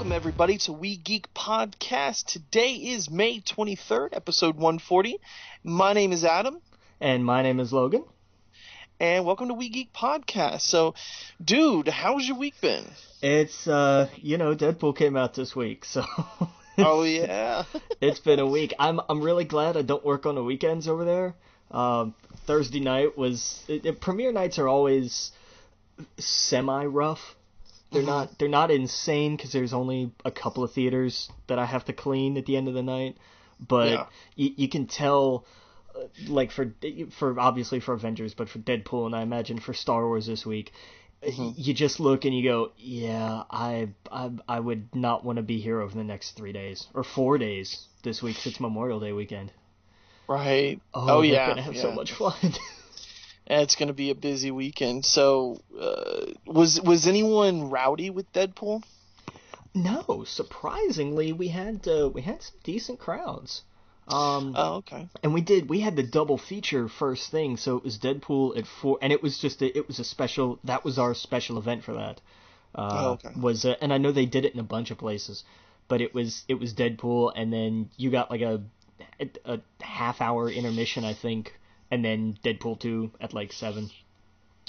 Everybody to We Geek Podcast. Today is May 23rd, episode 140. My name is Adam. And my name is Logan. And welcome to We Geek Podcast. So, dude, how's your week been? It's, Deadpool came out this week, so... Oh, yeah. It's been a week. I'm really glad I don't work on the weekends over there. Thursday night was... premiere nights are always semi-rough. They're not insane because there's only a couple of theaters that I have to clean at the end of the night, but you can tell, like for obviously for Avengers, but for Deadpool and I imagine for Star Wars this week, you just look and you go, yeah, I would not want to be here over the next 3 days or 4 days this week 'cause it's Memorial Day weekend. Right. Oh yeah. We're gonna have so much fun. It's going to be a busy weekend. So, was anyone rowdy with Deadpool? No, surprisingly, we had some decent crowds. Okay. And we had the double feature first thing, so it was Deadpool at 4, and it was a special. That was our special event for that. Okay. And I know they did it in a bunch of places, but it was Deadpool, and then you got like a half-hour intermission, I think. And then Deadpool 2 at like 7.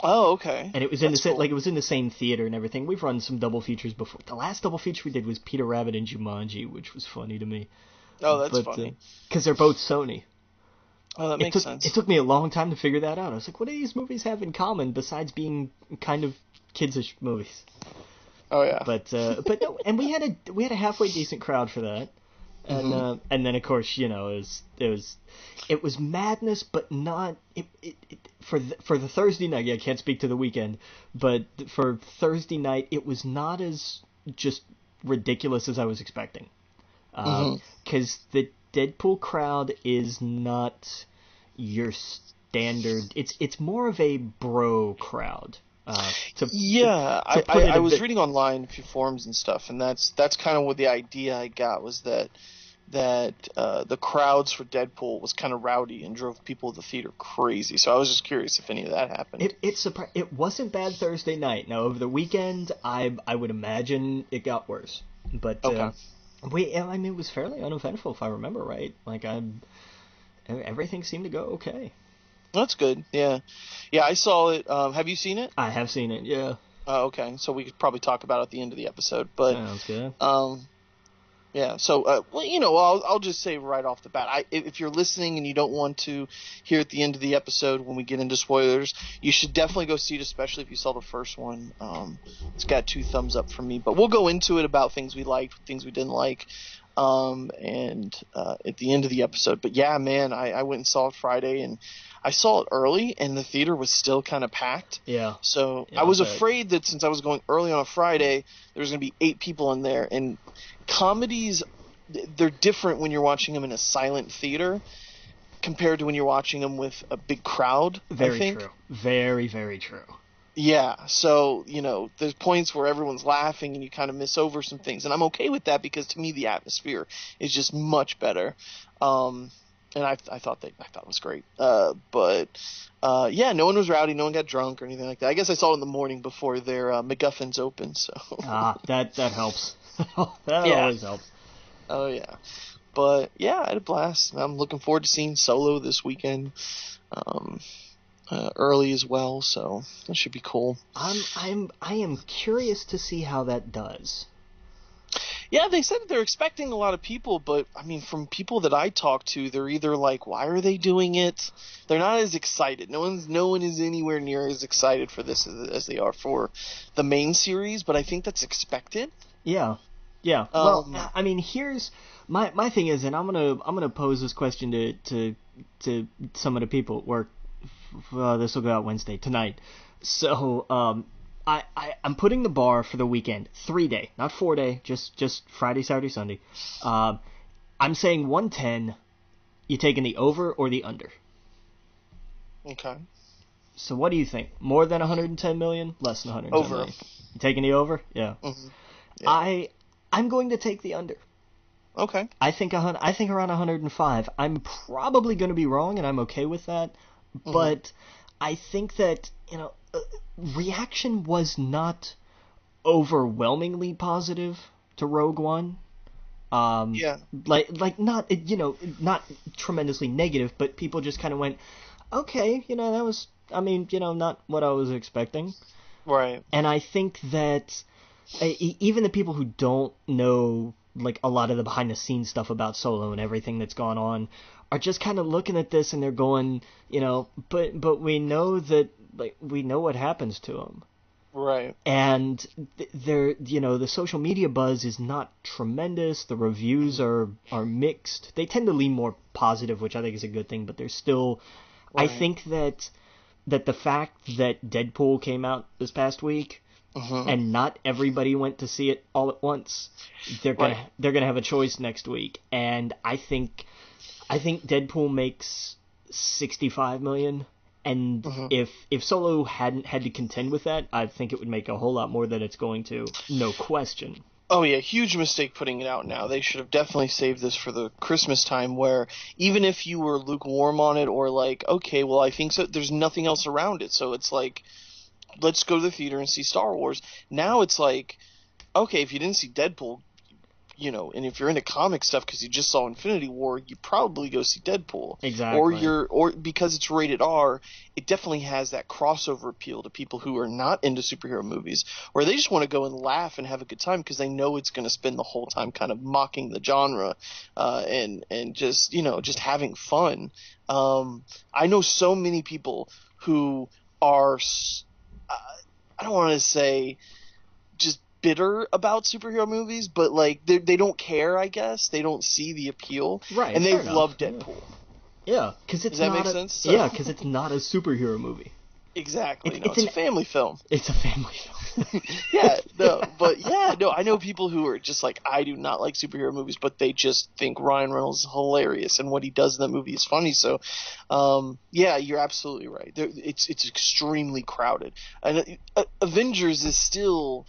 Oh, okay. And it was it was in the same theater and everything. We've run some double features before. The last double feature we did was Peter Rabbit and Jumanji, which was funny to me. Oh, that's funny. Because they're both Sony. Oh, that makes sense. It took me a long time to figure that out. I was like, what do these movies have in common besides being kind of kidsish movies? Oh yeah. But no, and we had a halfway decent crowd for that. And and then of course it was madness, but not for the Thursday night. Yeah, I can't speak to the weekend, but for Thursday night it was not as just ridiculous as I was expecting. Because the Deadpool crowd is not your standard. It's more of a bro crowd. I was reading online a few forums and stuff, and that's kind of what the idea I got was that the crowds for Deadpool was kind of rowdy and drove people to the theater crazy. So I was just curious if any of that happened. It wasn't bad Thursday night. Now over the weekend, I would imagine it got worse. But okay. It was fairly uneventful if I remember right. Like everything seemed to go okay. That's good. Yeah, I saw it. Have you seen it? I have seen it. Yeah. Oh, okay. So we could probably talk about it at the end of the episode. But sounds good. Yeah. So, I'll just say right off the bat, if you're listening and you don't want to hear at the end of the episode when we get into spoilers, you should definitely go see it, especially if you saw the first one. It's got 2 thumbs up from me. But we'll go into it about things we liked, things we didn't like, and at the end of the episode. But yeah, man, I went and saw it Friday, and I saw it early, and the theater was still kind of packed. Yeah. So I was afraid that since I was going early on a Friday, there was going to be 8 people in there. And comedies, they're different when you're watching them in a silent theater compared to when you're watching them with a big crowd. Very true. Very, very true. Yeah. So, there's points where everyone's laughing and you kind of miss over some things. And I'm okay with that because to me the atmosphere is just much better. And I thought it was great. But no one was rowdy, no one got drunk or anything like that. I guess I saw it in the morning before their MacGuffins open. So that helps. That always helps. Oh yeah, but yeah, I had a blast. I'm looking forward to seeing Solo this weekend, early as well. So that should be cool. I am curious to see how that does. Yeah, they said that they're expecting a lot of people, but I mean, from people that I talk to, they're either like, "Why are they doing it?" They're not as excited. No one is anywhere near as excited for this as they are for the main series. But I think that's expected. Yeah. Well, I mean, here's my thing is, and I'm gonna pose this question to some of the people at work. This will go out Wednesday tonight. So I'm putting the bar for the weekend 3-day, not 4-day, just Friday, Saturday, Sunday. I'm saying 110. You taking the over or the under? Okay. So what do you think? More than 110 million? Less than 110 over. million? You taking the over? Yeah. Mm-hmm. Yeah. I'm going to take the under. Okay. I think around 105. I'm probably going to be wrong, and I'm okay with that. Mm-hmm. But I think that reaction was not overwhelmingly positive to Rogue One. Like not not tremendously negative, but people just kind of went, okay, that was, not what I was expecting. Right. And I think that even the people who don't know like a lot of the behind the scenes stuff about Solo and everything that's gone on are just kind of looking at this and they're going, but we know that, like, we know what happens to him. Right. And the social media buzz is not tremendous. The reviews are mixed. They tend to lean more positive, which I think is a good thing, but there's still, right. I think that the fact that Deadpool came out this past week, mm-hmm. and not everybody went to see it all at once, they're gonna have a choice next week. And I think Deadpool makes 65 million. And mm-hmm. if Solo hadn't had to contend with that, I think it would make a whole lot more than it's going to, no question. Oh yeah, huge mistake putting it out now. They should have definitely saved this for the Christmas time, where even if you were lukewarm on it or like, okay, well, I think so, there's nothing else around it, so it's like, let's go to the theater and see Star Wars. Now it's like, okay, if you didn't see Deadpool, and if you're into comic stuff because you just saw Infinity War, you probably go see Deadpool. Exactly. Or because it's rated R, it definitely has that crossover appeal to people who are not into superhero movies, where they just want to go and laugh and have a good time because they know it's going to spend the whole time kind of mocking the genre, and just just having fun. I know so many people who are, I don't want to say just bitter about superhero movies, but like they don't care, I guess. They don't see the appeal, right? And they love Deadpool. Yeah, because it's does that not make sense? Yeah, because it's not a superhero movie. Exactly. It's a family film. It's a family film. I know people who are just like, I do not like superhero movies, but they just think Ryan Reynolds is hilarious and what he does in that movie is funny. So, you're absolutely right. It's extremely crowded, and Avengers is still,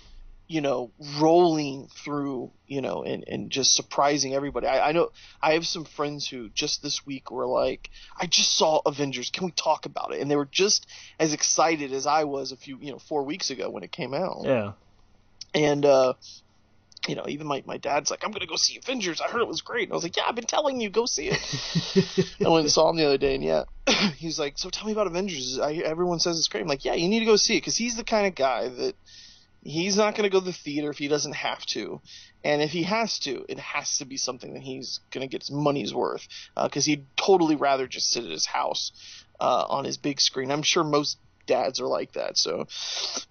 rolling through, and just surprising everybody. I know I have some friends who just this week were like, I just saw Avengers. Can we talk about it? And they were just as excited as I was 4 weeks ago when it came out. Yeah. And, even my dad's like, I'm going to go see Avengers. I heard it was great. And I was like, yeah, I've been telling you, go see it. I went and saw him the other day, and he's like, so tell me about Avengers. Everyone says it's great. I'm like, yeah, you need to go see it, because he's the kind of guy that he's not going to go to the theater if he doesn't have to. And if he has to, it has to be something that he's going to get his money's worth, because he'd totally rather just sit at his house on his big screen. I'm sure most dads are like that. So,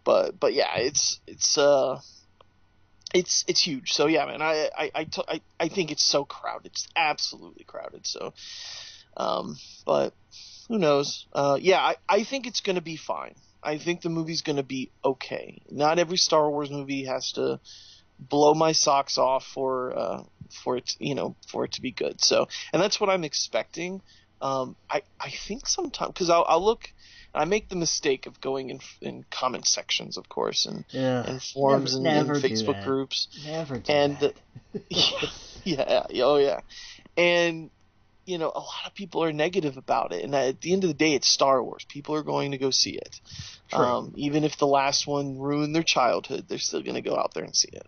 but yeah, it's huge. So yeah, man, I think it's so crowded. It's absolutely crowded. So, but who knows? I think it's going to be fine. I think the movie's going to be okay. Not every Star Wars movie has to blow my socks off for it to be good. So, and that's what I'm expecting. I think sometimes, because I'll look, and I make the mistake of going in comment sections, of course, and forums and Facebook groups. Never do that. Yeah. And a lot of people are negative about it, and at the end of the day, it's Star Wars. People are going to go see it. Even if the last one ruined their childhood, they're still going to go out there and see it.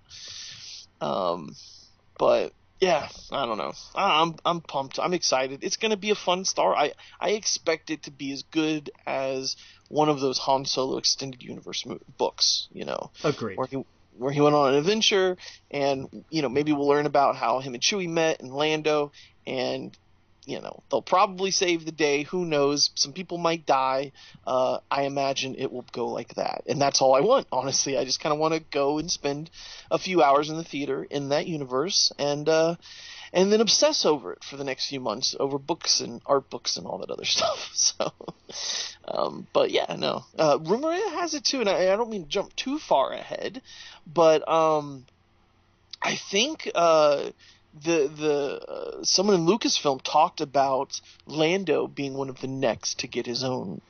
But yeah, I don't know. I'm pumped. I'm excited. It's going to be a fun I expect it to be as good as one of those Han Solo extended universe books. Agreed. Where he went on an adventure, and maybe we'll learn about how him and Chewie met, and Lando, and they'll probably save the day. Who knows? Some people might die. I imagine it will go like that. And that's all I want, honestly. I just kind of want to go and spend a few hours in the theater in that universe and and then obsess over it for the next few months over books and art books and all that other stuff. So, but yeah, no, rumor has it too, and I don't mean to jump too far ahead, but I think someone in Lucasfilm talked about Lando being one of the next to get his own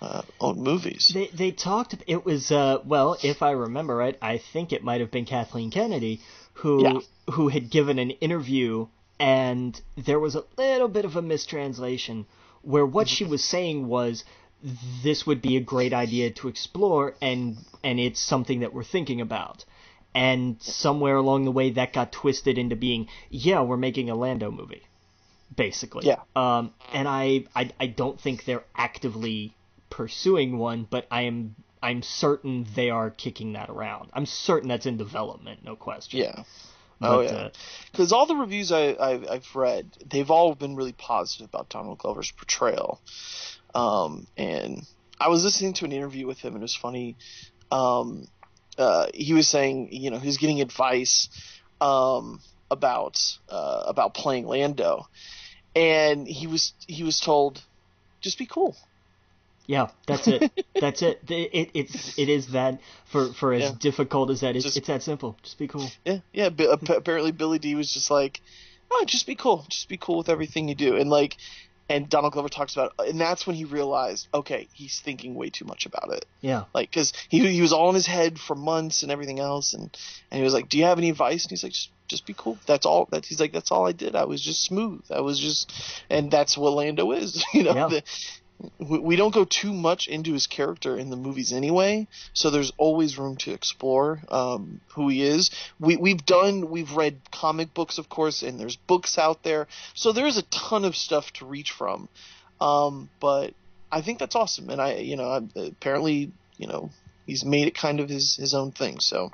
movies. They talked. It was well, if I remember right, I think it might have been Kathleen Kennedy who had given an interview, and there was a little bit of a mistranslation where what she was saying was this would be a great idea to explore, and it's something that we're thinking about. And somewhere along the way, that got twisted into being, yeah, we're making a Lando movie, basically. Yeah. And I don't think they're actively pursuing one, but I'm certain they are kicking that around. I'm certain that's in development, no question. Yeah. Because all the reviews I've read, they've all been really positive about Donald Glover's portrayal. And I was listening to an interview with him, and it was funny. He was saying, he was getting advice about playing Lando, and he was told, just be cool. Yeah, that's it. That's it. It is that for as difficult as that is. It's that simple. Just be cool. Yeah. Apparently, Billy D was just like, oh, just be cool. Just be cool with everything you do, and Donald Glover talks about it, and that's when he realized, okay, he's thinking way too much about it. Yeah. Like, because he was all in his head for months and everything else, and he was like, do you have any advice? And he's like, just be cool. That's all. He's like, that's all I did. I was just smooth. And that's what Lando is. Yeah. We don't go too much into his character in the movies anyway, so there's always room to explore who he is. We've read comic books, of course, and there's books out there, so there is a ton of stuff to reach from. But I think that's awesome, and apparently, he's made it kind of his own thing, so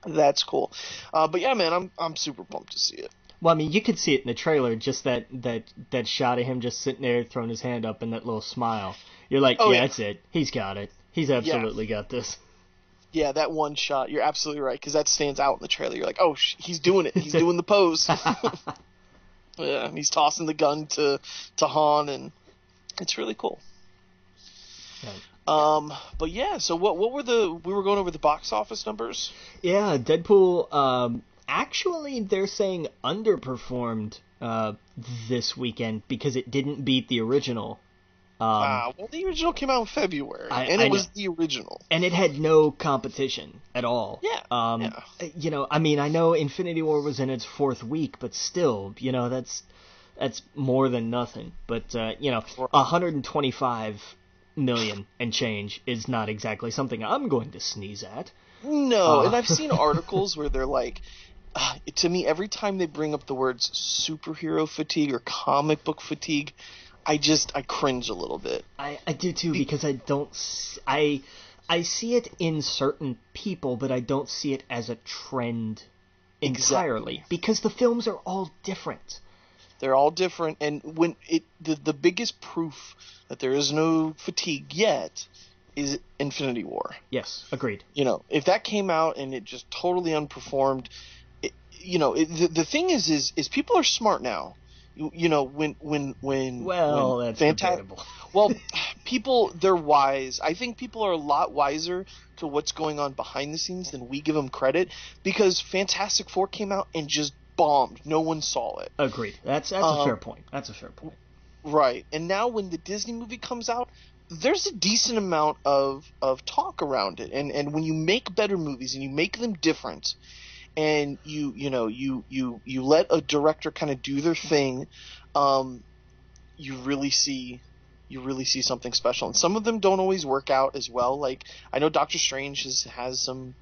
that's cool. But yeah, man, I'm super pumped to see it. Well, I mean, you could see it in the trailer, just that shot of him just sitting there throwing his hand up and that little smile. You're like, yeah, that's it. He's got it. He's absolutely got this. Yeah, that one shot, you're absolutely right, because that stands out in the trailer. You're like, oh, he's doing it. He's doing the pose. Yeah, he's tossing the gun to Han, and it's really cool. Right. But yeah, so what were we were going over the box office numbers? Yeah, Deadpool, actually, they're saying underperformed this weekend because it didn't beat the original. Well, the original came out in February, and it was the original. And it had no competition at all. Yeah. I mean, I know Infinity War was in its fourth week, but still, that's more than nothing. But, 125 million and change is not exactly something I'm going to sneeze at. No, and I've seen articles where they're like, to me, every time they bring up the words superhero fatigue or comic book fatigue, I cringe a little bit. I do too, because I see it in certain people, but I don't see it as a trend entirely. Exactly. Because the films are all different. They're all different, and when the biggest proof that there is no fatigue yet is Infinity War. Yes, agreed. If that came out and it just totally unperformed, the thing is people are smart now. That's debatable. Well, they're wise. I think people are a lot wiser to what's going on behind the scenes than we give them credit, because Fantastic Four came out and just bombed. No one saw it. Agreed. That's a fair point. That's a fair point. Right. And now when the Disney movie comes out, there's a decent amount of talk around it. And when you make better movies and you make them different, and you let a director kind of do their thing, you really see something special. And some of them don't always work out as well. Like, I know Doctor Strange has some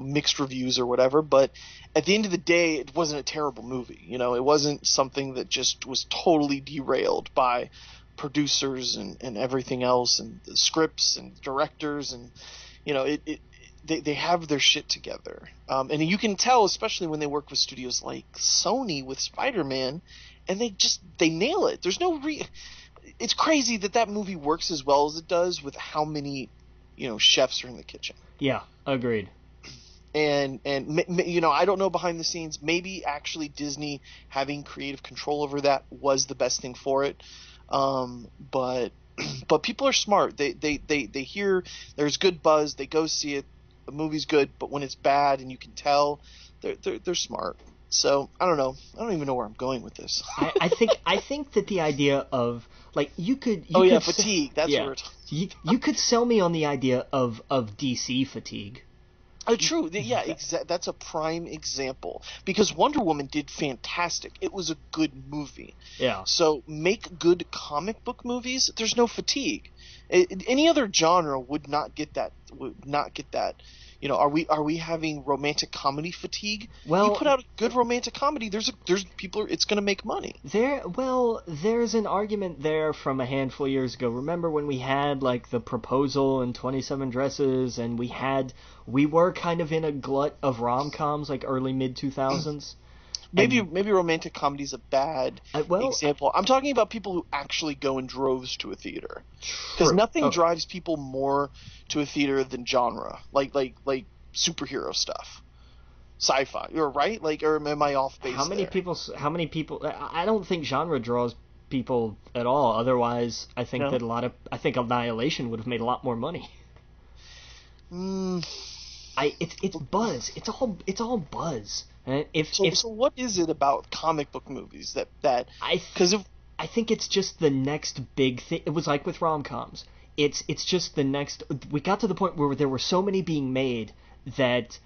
mixed reviews or whatever, but at the end of the day, it wasn't a terrible movie. It wasn't something that just was totally derailed by producers and everything else, and the scripts and directors, and they have their shit together, and you can tell, especially when they work with studios like Sony with Spider-Man, and they nail it. There's no it's crazy that movie works as well as it does with how many chefs are in the kitchen. Yeah, agreed. you know, I don't know behind the scenes. Maybe actually Disney having creative control over that was the best thing for it. But people are smart. They hear there's good buzz. They go see it. The movie's good, but when it's bad and you can tell, they're smart. So I don't know. I don't even know where I'm going with this. I think that the idea of like you could fatigue. That's what we're talking. You could sell me on the idea of DC fatigue. True. Yeah, that's a prime example because Wonder Woman did fantastic. It was a good movie. Yeah. So make good comic book movies. There's no fatigue. Any other genre would not get that. You know, are we having romantic comedy fatigue? Well, you put out a good romantic comedy, there's people. It's going to make money. There's an argument there from a handful of years ago. Remember when we had like The Proposal and 27 Dresses, and we were kind of in a glut of rom-coms like early mid 2000s. Maybe romantic comedy is a bad example. I'm talking about people who actually go in droves to a theater, because nothing drives people more to a theater than genre, like superhero stuff, sci-fi. You're right, like, or am I off base? How many people? I don't think genre draws people at all. Otherwise, I think that Annihilation would have made a lot more money. It's buzz. It's all buzz. So what is it about comic book movies that I think it's just the next big thing. It was like with rom-coms. It's just the next. We got to the point where there were so many being made that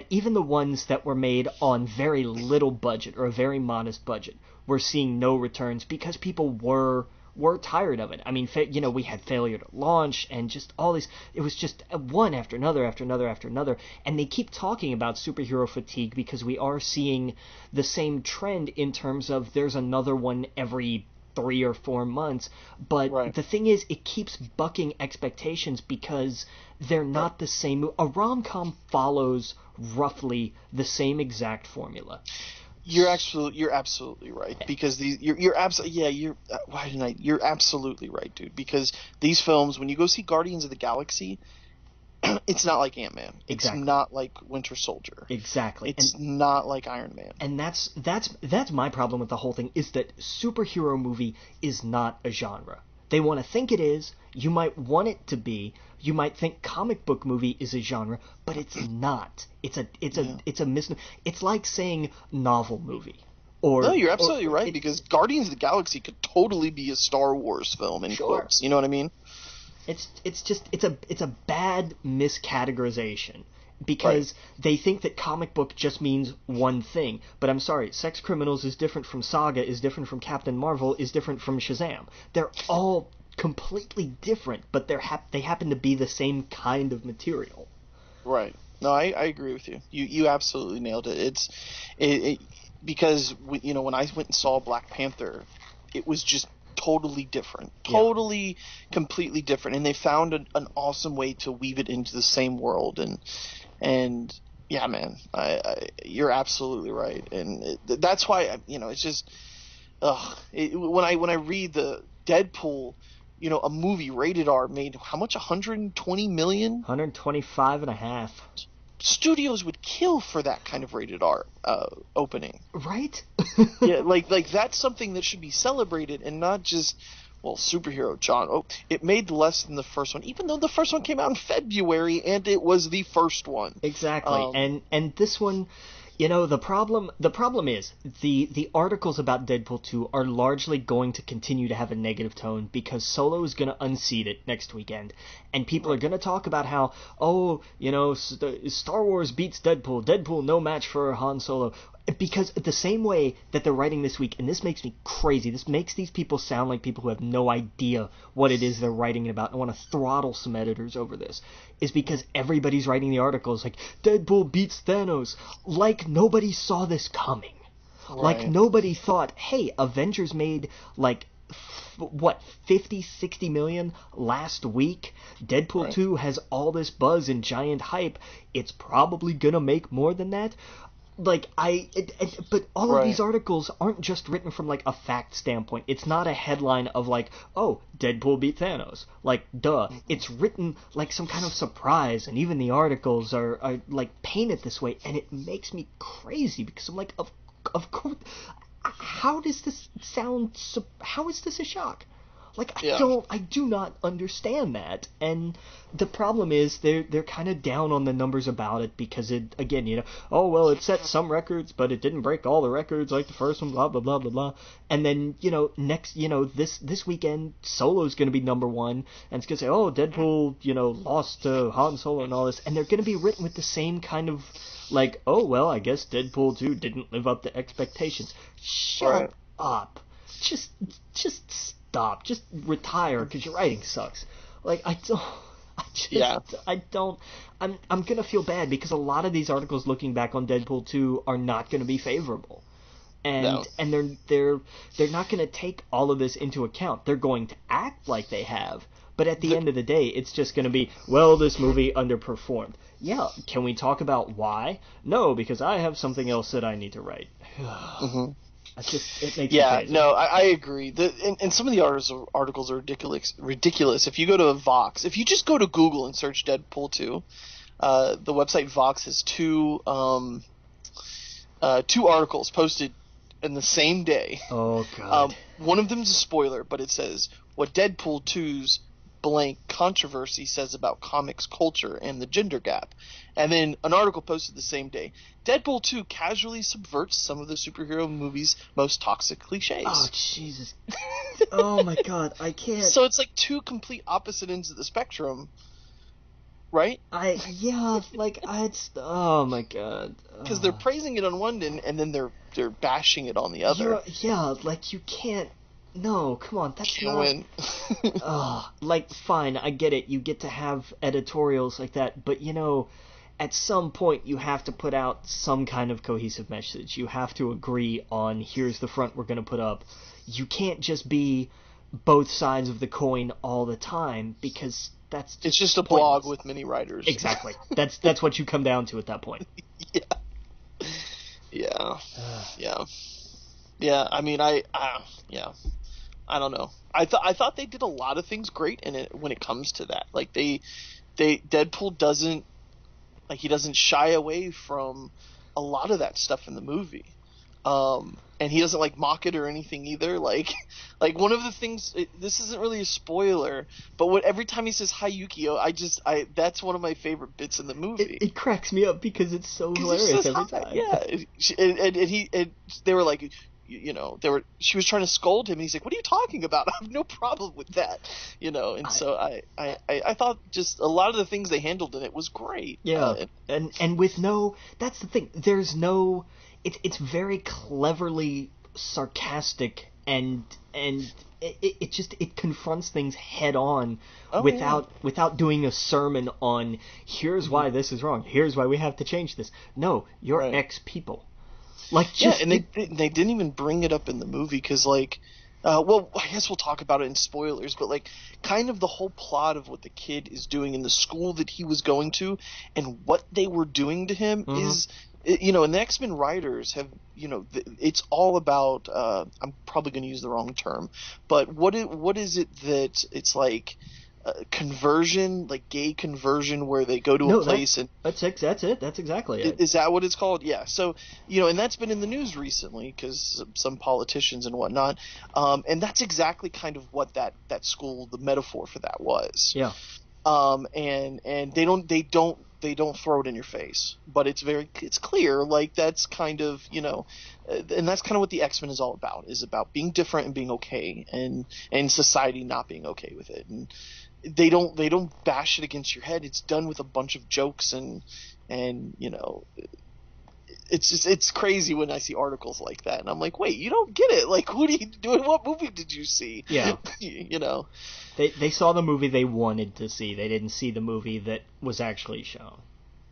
even the ones that were made on very little budget or a very modest budget were seeing no returns because people were tired of it. I mean, you know, we had failure to launch and just all these. It was just one after another, and they keep talking about superhero fatigue because we are seeing the same trend in terms of there's another one every 3 or 4 months. But the thing is, it keeps bucking expectations because they're not the same. A rom-com follows roughly the same exact formula. You're absolutely right, because you're absolutely right, dude, because these films, when you go see Guardians of the Galaxy, it's not like Ant-Man. Exactly. It's not like Winter Soldier. Exactly. It's not like Iron Man. And that's my problem with the whole thing, is that superhero movie is not a genre. They want to think it is. You might want it to be. You might think comic book movie is a genre, but it's not. It's a misnomer. It's like saying novel movie. No, you're absolutely right, because Guardians of the Galaxy could totally be a Star Wars film in quotes. You know what I mean? It's a bad miscategorization. Because they think that comic book just means one thing. But I'm sorry, Sex Criminals is different from Saga, is different from Captain Marvel, is different from Shazam. They're all completely different, but they happen to be the same kind of material. Right. No, I agree with you. You absolutely nailed it. It's because when I went and saw Black Panther, it was just totally different, completely different, and they found an awesome way to weave it into the same world. And yeah, man, you're absolutely right, and that's why it's just when I read the Deadpool, a movie rated R made how much? 120 million? 125 and a half. Studios would kill for that kind of rated R opening, right? Yeah, like that's something that should be celebrated and not just. Well, superhero, John. Oh, it made less than the first one, even though the first one came out in February and it was the first one. Exactly. And this one, the problem is the articles about Deadpool 2 are largely going to continue to have a negative tone because Solo is going to unseat it next weekend, and people are going to talk about how Star Wars beats Deadpool no match for Han Solo. Because the same way that they're writing this week, and this makes me crazy, this makes these people sound like people who have no idea what it is they're writing about and want to throttle some editors over this, is because everybody's writing the articles like, Deadpool beats Thanos, like nobody saw this coming. Right. Like nobody thought, hey, Avengers made like 50, 60 million last week. Deadpool 2 has all this buzz and giant hype. It's probably gonna make more than that. But all of these articles aren't just written from like a fact standpoint. It's not a headline of like, oh, Deadpool beat Thanos. Like, duh. It's written like some kind of surprise, and even the articles are like painted this way, and it makes me crazy because I'm like, of course, how does this sound? How is this a shock? Like, I do not understand that. And the problem is they're kind of down on the numbers about it because it, again, oh, well, it set some records, but it didn't break all the records like the first one, blah, blah, blah, blah, blah. And then, next, this weekend, Solo's going to be number one, and it's going to say, oh, Deadpool, lost to Han Solo and all this. And they're going to be written with the same kind of, like, oh, well, I guess Deadpool 2 didn't live up to expectations. Shut up. Just stop. Just retire because your writing sucks. Like, I'm gonna feel bad because a lot of these articles looking back on Deadpool 2 are not gonna be favorable. And they're not gonna take all of this into account. They're going to act like they have, but at the end of the day, it's just gonna be, well, this movie underperformed. Yeah, can we talk about why? No, because I have something else that I need to write. Mm-hmm. It makes me crazy. No, I agree. And some of the articles are ridiculous. If you go to Vox, if you just go to Google and search Deadpool 2, the website Vox has two articles posted in the same day. Oh, God. One of them's a spoiler, but it says, what Deadpool 2's blank controversy says about comics culture and the gender gap. And then an article posted the same day. Deadpool 2 casually subverts some of the superhero movie's most toxic cliches. Oh, Jesus. Oh, my God. I can't. So it's like two complete opposite ends of the spectrum, right? Oh, my God. Because they're praising it on one end, and then they're bashing it on the other. Like, you can't. No, come on, that's Can't win. Like, fine, I get it. You get to have editorials like that, but at some point you have to put out some kind of cohesive message. You have to agree on, here's the front we're going to put up. You can't just be both sides of the coin all the time because it's just a blog with many writers. Exactly. That's what you come down to at that point. Yeah. I mean, I don't know. I thought they did a lot of things great in it when it comes to that. Like Deadpool doesn't shy away from a lot of that stuff in the movie. And he doesn't mock it or anything either. Like one of the things, this isn't really a spoiler, but every time he says hi Yukio, that's one of my favorite bits in the movie. It cracks me up because it's so hilarious every time. Yeah, and they were like, she was trying to scold him, and he's like, "What are you talking about? I have no problem with that," And so I thought just a lot of the things they handled in it was great. Yeah, and with that's the thing. There's no. It's very cleverly sarcastic and it confronts things head on without doing a sermon on here's why this is wrong. Here's why we have to change this. No, you're X people. And they didn't even bring it up in the movie because, I guess we'll talk about it in spoilers, but, kind of the whole plot of what the kid is doing in the school that he was going to and what they were doing to him is, and the X-Men writers have, it's all about, I'm probably going to use the wrong term, but what is it that it's like, conversion, like gay conversion, where they go to a place and that's it. That's exactly it. Is that what it's called? Yeah. So and that's been in the news recently because some politicians and whatnot. And that's exactly kind of what that school, the metaphor for that was. Yeah. And they don't throw it in your face, but it's clear. That's kind of and that's kind of what the X-Men is all about. Is about being different and being okay, and society not being okay with it. And they don't bash it against your head. It's done with a bunch of jokes and it's crazy when I see articles like that, and I'm like, wait, you don't get it. What are you doing? What movie did you see? Yeah. They saw the movie they wanted to see. They didn't see the movie that was actually shown.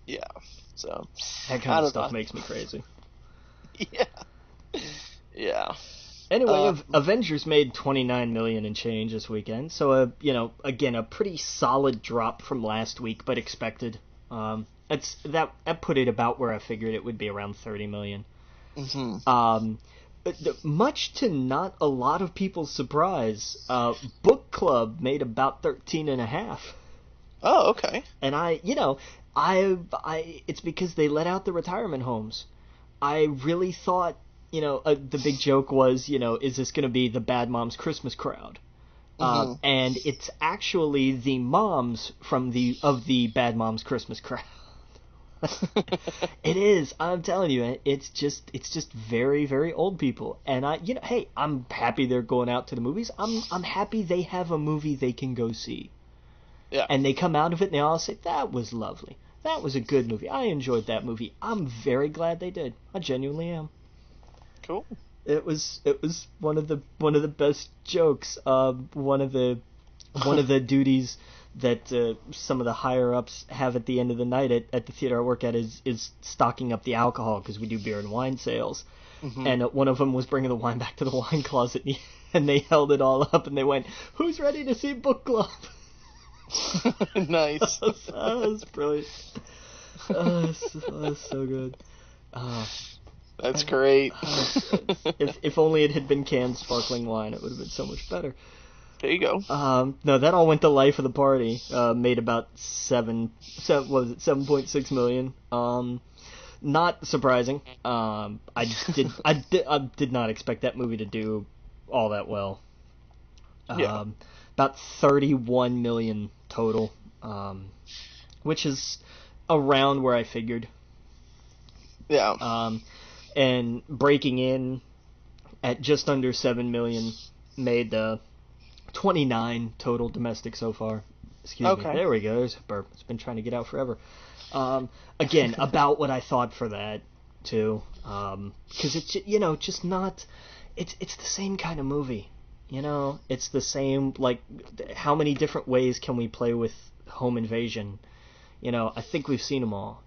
Yeah. So that kind of stuff makes me crazy. Yeah. Yeah. Anyway, Avengers made $29 million and change this weekend, so again, a pretty solid drop from last week, but expected. that put it about where I figured it would be, around 30 million. Mm-hmm. Much to not a lot of people's surprise, Book Club made about 13.5. Oh, okay. And it's because they let out the retirement homes. I really thought, the big joke was, is this going to be the Bad Moms Christmas crowd? Mm-hmm. And it's actually the moms of the Bad Moms Christmas crowd. It is. I'm telling you, it's just very, very old people. And hey, I'm happy they're going out to the movies. I'm happy they have a movie they can go see. Yeah. And they come out of it and they all say, that was lovely. That was a good movie. I enjoyed that movie. I'm very glad they did. I genuinely am. Cool. It was one of the best jokes. One of the duties that some of the higher ups have at the end of the night at the theater I work at is stocking up the alcohol, because we do beer and wine sales. Mm-hmm. And one of them was bringing the wine back to the wine closet, and they held it all up and they went, "Who's ready to see Book Club?" Nice. That was brilliant. That was so good. That's great. If only it had been canned sparkling wine, it would have been so much better. There you go. No, that all went to Life of the Party. Made about 7.6 million. Not surprising. I did not expect that movie to do all that well. Yeah. About 31 million total, which is around where I figured. Yeah. And breaking in at just under 7 million, made 29 total domestic so far. Excuse me. There we go. There's a burp. It's been trying to get out forever. Again, about what I thought for that too. Because it's just not. It's the same kind of movie. It's the same. Like, how many different ways can we play with home invasion? I think we've seen them all.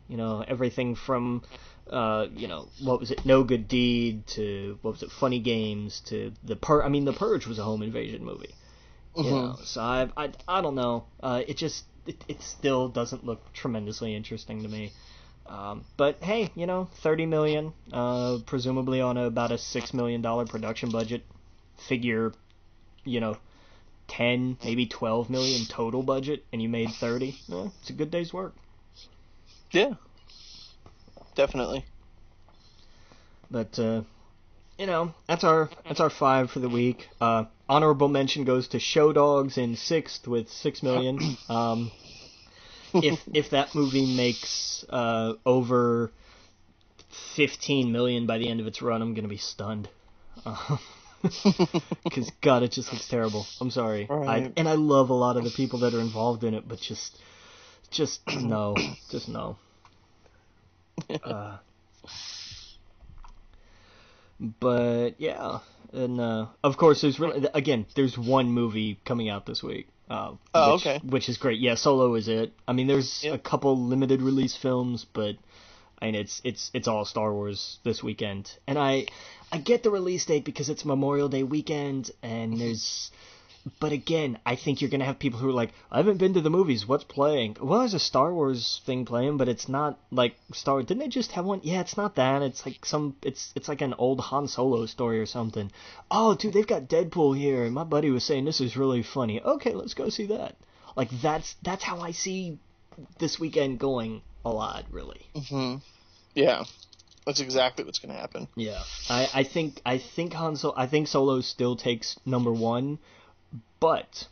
Everything from, what was it, No Good Deed, to, what was it, Funny Games, to The Purge was a home invasion movie. Mm-hmm. So I don't know. It still doesn't look tremendously interesting to me. But hey, 30 million, presumably on about a $6 million production budget. Figure, 10, maybe 12 million total budget, and you made 30. It's a good day's work. Yeah. Definitely. But that's our 5 for the week. Honorable mention goes to Show Dogs in 6th with 6 million. If that movie makes over 15 million by the end of its run, I'm gonna be stunned. Because God, it just looks terrible. I'm sorry. Right. I love a lot of the people that are involved in it, but just no, just no. But yeah, and of course there's one movie coming out this week. Which is great. Yeah, Solo is it. I mean, there's a couple limited release films, but it's all Star Wars this weekend. And I get the release date because it's Memorial Day weekend, and but again, I think you're gonna have people who are like, I haven't been to the movies. What's playing? Well, there's a Star Wars thing playing, but it's not like Star. Didn't they just have one? Yeah, it's not that. It's like it's like an old Han Solo story or something. Oh, dude, they've got Deadpool here, and my buddy was saying this is really funny. Okay, let's go see that. Like that's how I see this weekend going a lot, really. Mm-hmm. Yeah. That's exactly what's going to happen. Yeah, I think Solo still takes number one, but,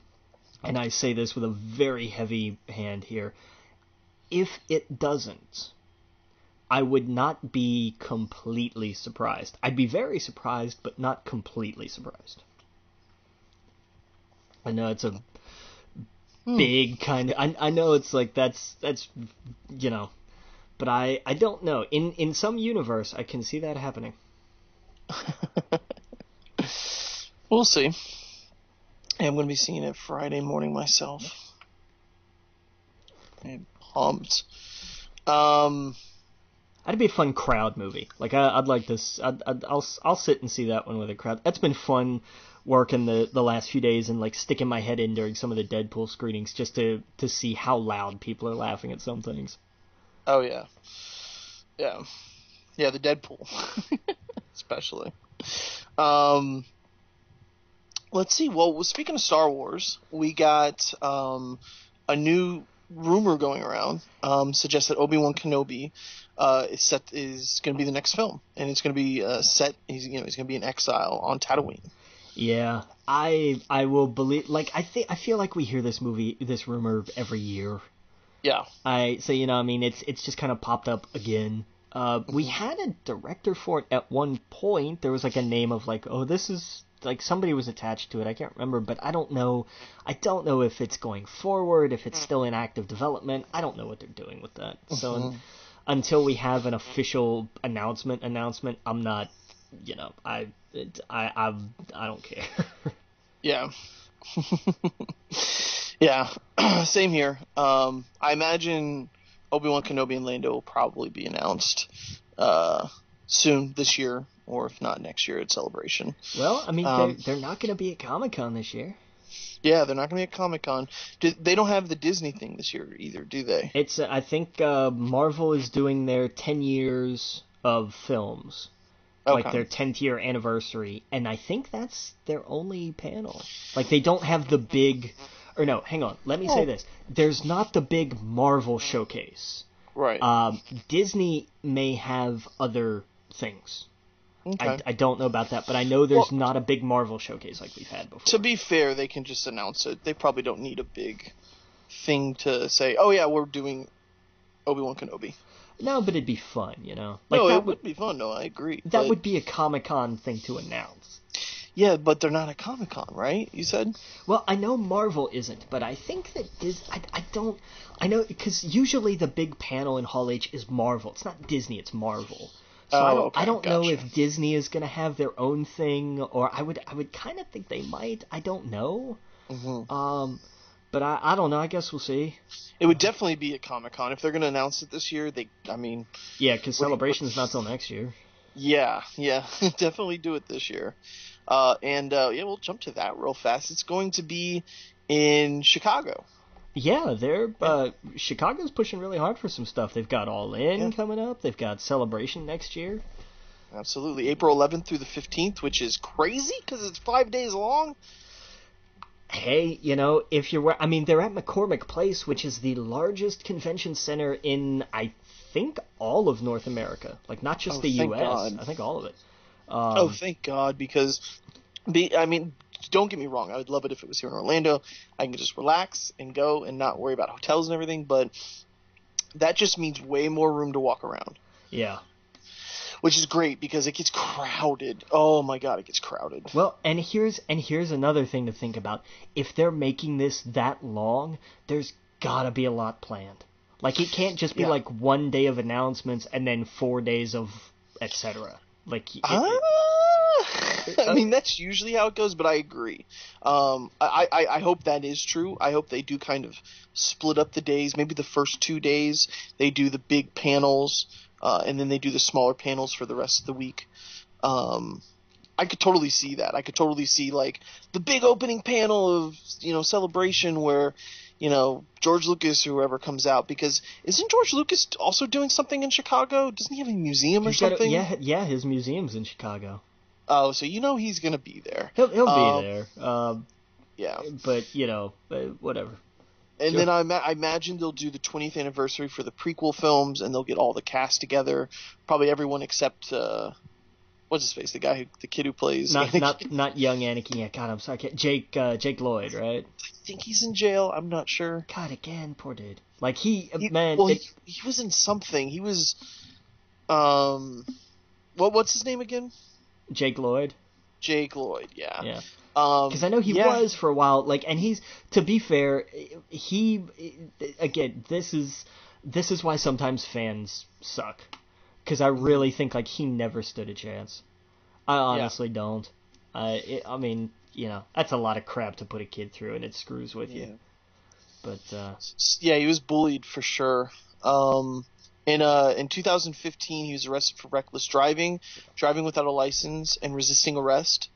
and I say this with a very heavy hand here, if it doesn't, I would not be completely surprised. I'd be very surprised, but not completely surprised. I know it's a big kind of. I know it's like that's But I don't know. In some universe, I can see that happening. We'll see. I'm going to be seeing it Friday morning myself. I'm pumped. That'd be a fun crowd movie. Like I'd like this. I'll sit and see that one with a crowd. That's been fun working the last few days and like sticking my head in during some of the Deadpool screenings just to see how loud people are laughing at some things. Oh yeah, yeah, yeah. The Deadpool, especially. Um, let's see. Well, speaking of Star Wars, we got a new rumor going around suggests that Obi-Wan Kenobi is going to be the next film, and it's going to be set. He's going to be in exile on Tatooine. Yeah, I will believe. Like I feel like we hear this rumor every year. Yeah. So I mean, it's just kind of popped up again. We had a director for it at one point. There was like a name of like, oh, this is like somebody was attached to it. I can't remember, but I don't know. I don't know if it's going forward, if it's still in active development. I don't know what they're doing with that. So until we have an official announcement, I'm not. I don't care. Yeah. Yeah. Same here. I imagine Obi-Wan Kenobi and Lando will probably be announced soon this year, or if not next year at Celebration. Well, I mean, they're not going to be at Comic-Con this year. Yeah, they're not going to be at Comic-Con. They don't have the Disney thing this year either, do they? It's I think Marvel is doing their 10 years of films. Okay. Like their 10th year anniversary, and I think that's their only panel. Like they don't have the big, or no, hang on, let me say this. There's not the big Marvel showcase. Right. Disney may have other things. Okay. I don't know about that, but I know there's not a big Marvel showcase like we've had before. To be fair, they can just announce it. They probably don't need a big thing to say, oh yeah, we're doing Obi-Wan Kenobi. No, but it'd be fun, Like no, that it would be fun. No, I agree. That would be a Comic-Con thing to announce. Yeah, but they're not at Comic-Con, right? You said? Well, I know Marvel isn't, but I think that I know, because usually the big panel in Hall H is Marvel. It's not Disney, it's Marvel. So I don't know if Disney is going to have their own thing, or I would kind of think they might. I don't know. Mm-hmm. But I don't know. I guess we'll see. It would definitely be at Comic-Con. If they're going to announce it this year, yeah, because Celebration's not till next year. Yeah, definitely do it this year. We'll jump to that real fast. It's going to be in Chicago. Yeah, Chicago's pushing really hard for some stuff. They've got All In coming up. They've got Celebration next year. Absolutely. April 11th through the 15th, which is crazy because it's 5 days long. Hey, if you're... I mean, they're at McCormick Place, which is the largest convention center in, I think, all of North America. Like, not just the U.S. God. I think all of it. Thank God, because... don't get me wrong. I would love it if it was here in Orlando. I can just relax and go and not worry about hotels and everything, but that just means way more room to walk around. Yeah. Which is great because it gets crowded. Oh my God, it gets crowded. Well, and here's another thing to think about. If they're making this that long, there's gotta be a lot planned. Like, it can't just be like 1 day of announcements and then 4 days of etc. Like, I mean, that's usually how it goes, but I agree. I hope that is true. I hope they do kind of split up the days. Maybe the first 2 days they do the big panels, and then they do the smaller panels for the rest of the week. I could totally see that. I could totally see, like, the big opening panel of, Celebration where, George Lucas or whoever comes out, because isn't George Lucas also doing something in Chicago? Doesn't he have a museum or something? Yeah, his museum's in Chicago. Oh, so he's gonna be there. He'll be there. Yeah. But whatever. And then I imagine they'll do the 20th anniversary for the prequel films, and they'll get all the cast together. Probably everyone except what's his face, the kid who plays not young Anakin. Yeah, God, I'm sorry. Jake Lloyd, right? I think he's in jail. I'm not sure. God, again, poor dude. Like he was in something. He was what's his name again? Jake Lloyd. Jake Lloyd, yeah. Yeah. Because I know he was for a while. Like, and he's, to be fair, again, this is why sometimes fans suck. Because I really think like he never stood a chance. I honestly don't. I mean, that's a lot of crap to put a kid through, and it screws with you. But he was bullied for sure. In 2015, he was arrested for reckless driving without a license, and resisting arrest.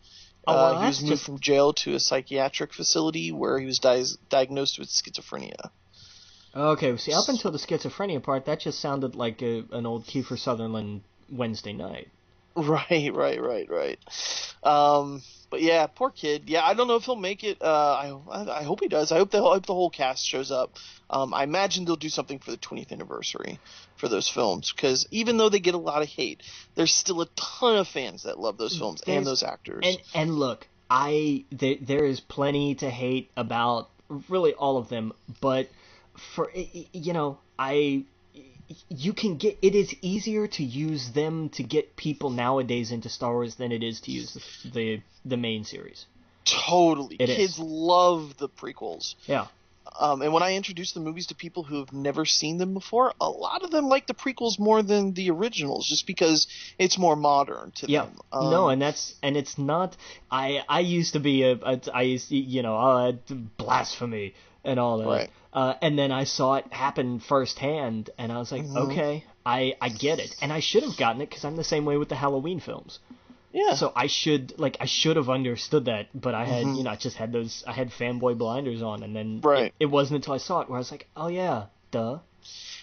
He was moved from jail to a psychiatric facility where he was diagnosed with schizophrenia. Okay, see, up until the schizophrenia part, that just sounded like an old Kiefer Sutherland Wednesday night. Right. But yeah, poor kid. Yeah, I don't know if he'll make it. I hope he does. I hope the whole cast shows up. I imagine they'll do something for the 20th anniversary for those films, because even though they get a lot of hate, there's still a ton of fans that love those films and those actors. And look, there is plenty to hate about really all of them, but for you can get it is easier to use them to get people nowadays into Star Wars than it is to use the main series. Totally. Kids is. Love the prequels. Yeah. And when I introduce the movies to people who have never seen them before, a lot of them like the prequels more than the originals, just because it's more modern to them. No, and it's not. I used to be blasphemy and all that. Right. And then I saw it happen firsthand, and I was like, okay, I get it. And I should have gotten it, because I'm the same way with the Halloween films. Yeah. So I should have understood that, but I had, I just had I had fanboy blinders on, and then it wasn't until I saw it where I was like, oh yeah, duh.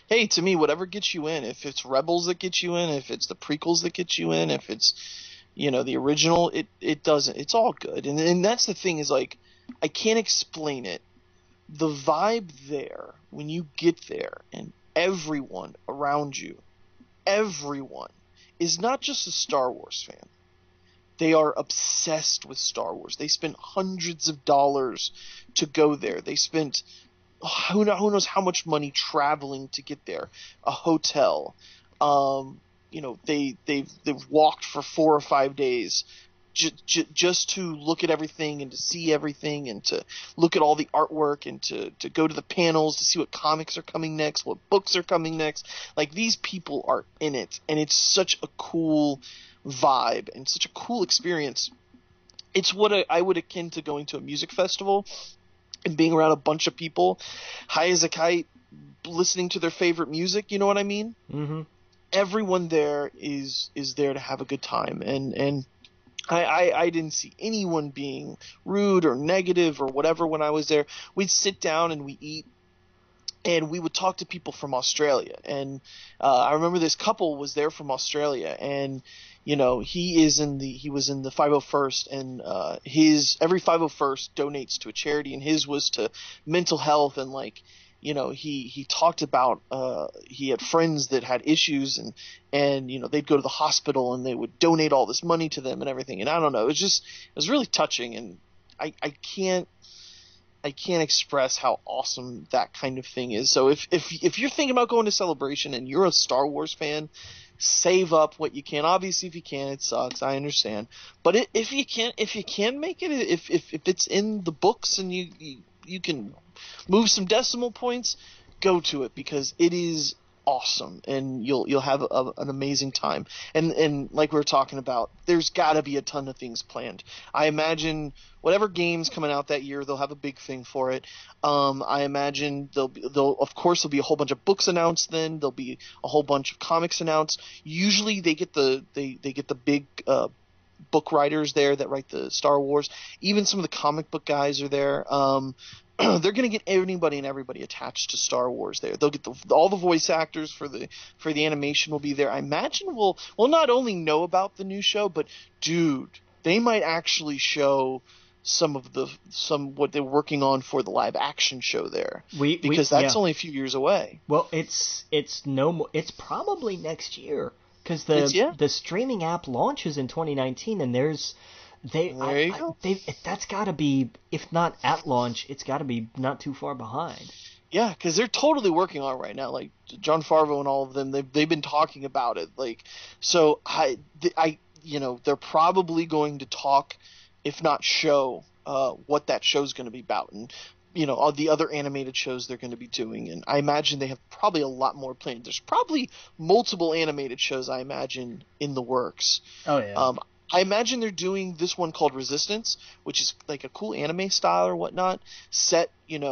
Hey, to me, whatever gets you in, if it's Rebels that gets you in, if it's the prequels that get you in, if it's, the original, it doesn't, it's all good. And that's the thing is, like, I can't explain it. The vibe there, when you get there, and everyone around you, everyone, is not just a Star Wars fan. They are obsessed with Star Wars. They spent hundreds of dollars to go there. They spent who knows how much money traveling to get there. A hotel. They've walked for 4 or 5 days just to look at everything and to see everything and to look at all the artwork and to go to the panels to see what comics are coming next, what books are coming next. Like, these people are in it, and it's such a cool vibe and such a cool experience. It's what I would akin to going to a music festival and being around a bunch of people high as a kite listening to their favorite music. You know what I mean? Mm-hmm. Everyone there is there to have a good time, and I didn't see anyone being rude or negative or whatever when I was there. We'd sit down and we eat, and we would talk to people from Australia. And I remember this couple was there from Australia, and he was in the 501st, and every 501st donates to a charity, and his was to mental health. And he talked about he had friends that had issues, and they'd go to the hospital and they would donate all this money to them and everything. And I don't know, it was really touching, and I can't express how awesome that kind of thing is. So if you're thinking about going to Celebration and you're a Star Wars fan, save up what you can. Obviously, if you can, it sucks. I understand. But if you can make it, if it's in the books and you can move some decimal points, go to it, because it is awesome, and you'll have an amazing time. And like we were talking about, there's got to be a ton of things planned. I imagine whatever game's coming out that year, they'll have a big thing for it. I imagine there'll of course be a whole bunch of books announced. Then there'll be a whole bunch of comics announced. Usually they get the big book writers there that write the Star Wars. Even some of the comic book guys are there. They're going to get anybody and everybody attached to Star Wars there. They'll get all the voice actors for the animation will be there. I imagine we'll not only know about the new show, but dude, they might actually show some what they're working on for the live action show there, because that's only a few years away. Well, it's no more. It's probably next year, because the streaming app launches in 2019, and there's. That's got to be, if not at launch, it's got to be not too far behind. Yeah, because they're totally working on it right now. Like Jon Favreau and all of them, they've been talking about it. Like, so they're probably going to talk, if not show, what that show's going to be about, and all the other animated shows they're going to be doing. And I imagine they have probably a lot more planned. There's probably multiple animated shows, I imagine, in the works. Oh yeah. I imagine they're doing this one called Resistance, which is like a cool anime style or whatnot, set, in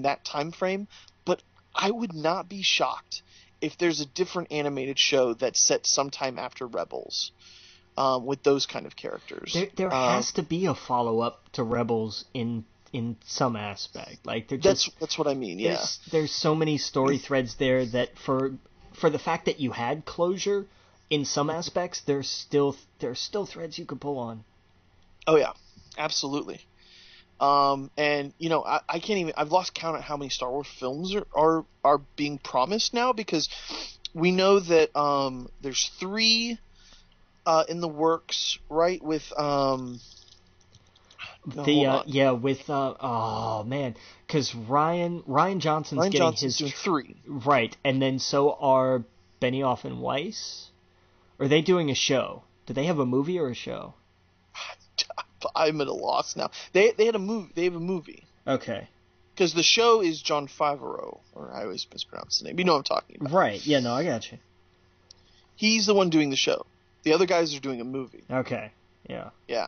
that time frame. But I would not be shocked if there's a different animated show that's set sometime after Rebels, with those kind of characters. There has to be a follow-up to Rebels in in some aspect. Like that's what I mean. Yeah. There's so many story threads there that for the fact that you had closure in some aspects, there's still threads you could pull on. Oh yeah, absolutely. And I can't even. I've lost count at how many Star Wars films are being promised now, because we know that there's 3 in the works, right? With because Ryan Johnson's getting his doing 3, right, and then so are Benioff and Weiss. Are they doing a show? Do they have a movie or a show? I'm at a loss now. They had a movie. They have a movie. Okay. Because the show is Jon Favreau, or I always mispronounce the name. You know what I'm talking about. Right. Yeah. No, I got you. He's the one doing the show. The other guys are doing a movie. Okay. Yeah. Yeah.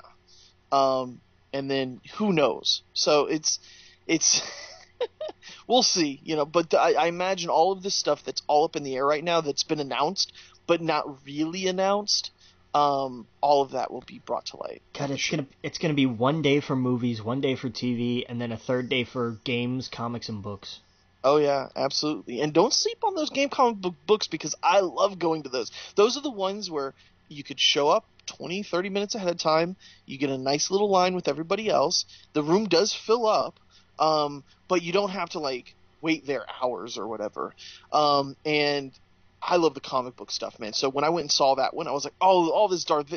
And then who knows? So it's we'll see, but I imagine all of this stuff that's all up in the air right now that's been announced but not really announced, all of that will be brought to light. God, it's gonna be one day for movies, one day for TV, and then a third day for games, comics, and books. Oh yeah, absolutely. And don't sleep on those game comic book books, because I love going to those. Those are the ones where you could show up 20, 30 minutes ahead of time. You get a nice little line with everybody else. The room does fill up, but you don't have to wait there hours or whatever. And I love the comic book stuff, man. So when I went and saw that one, I was like, oh,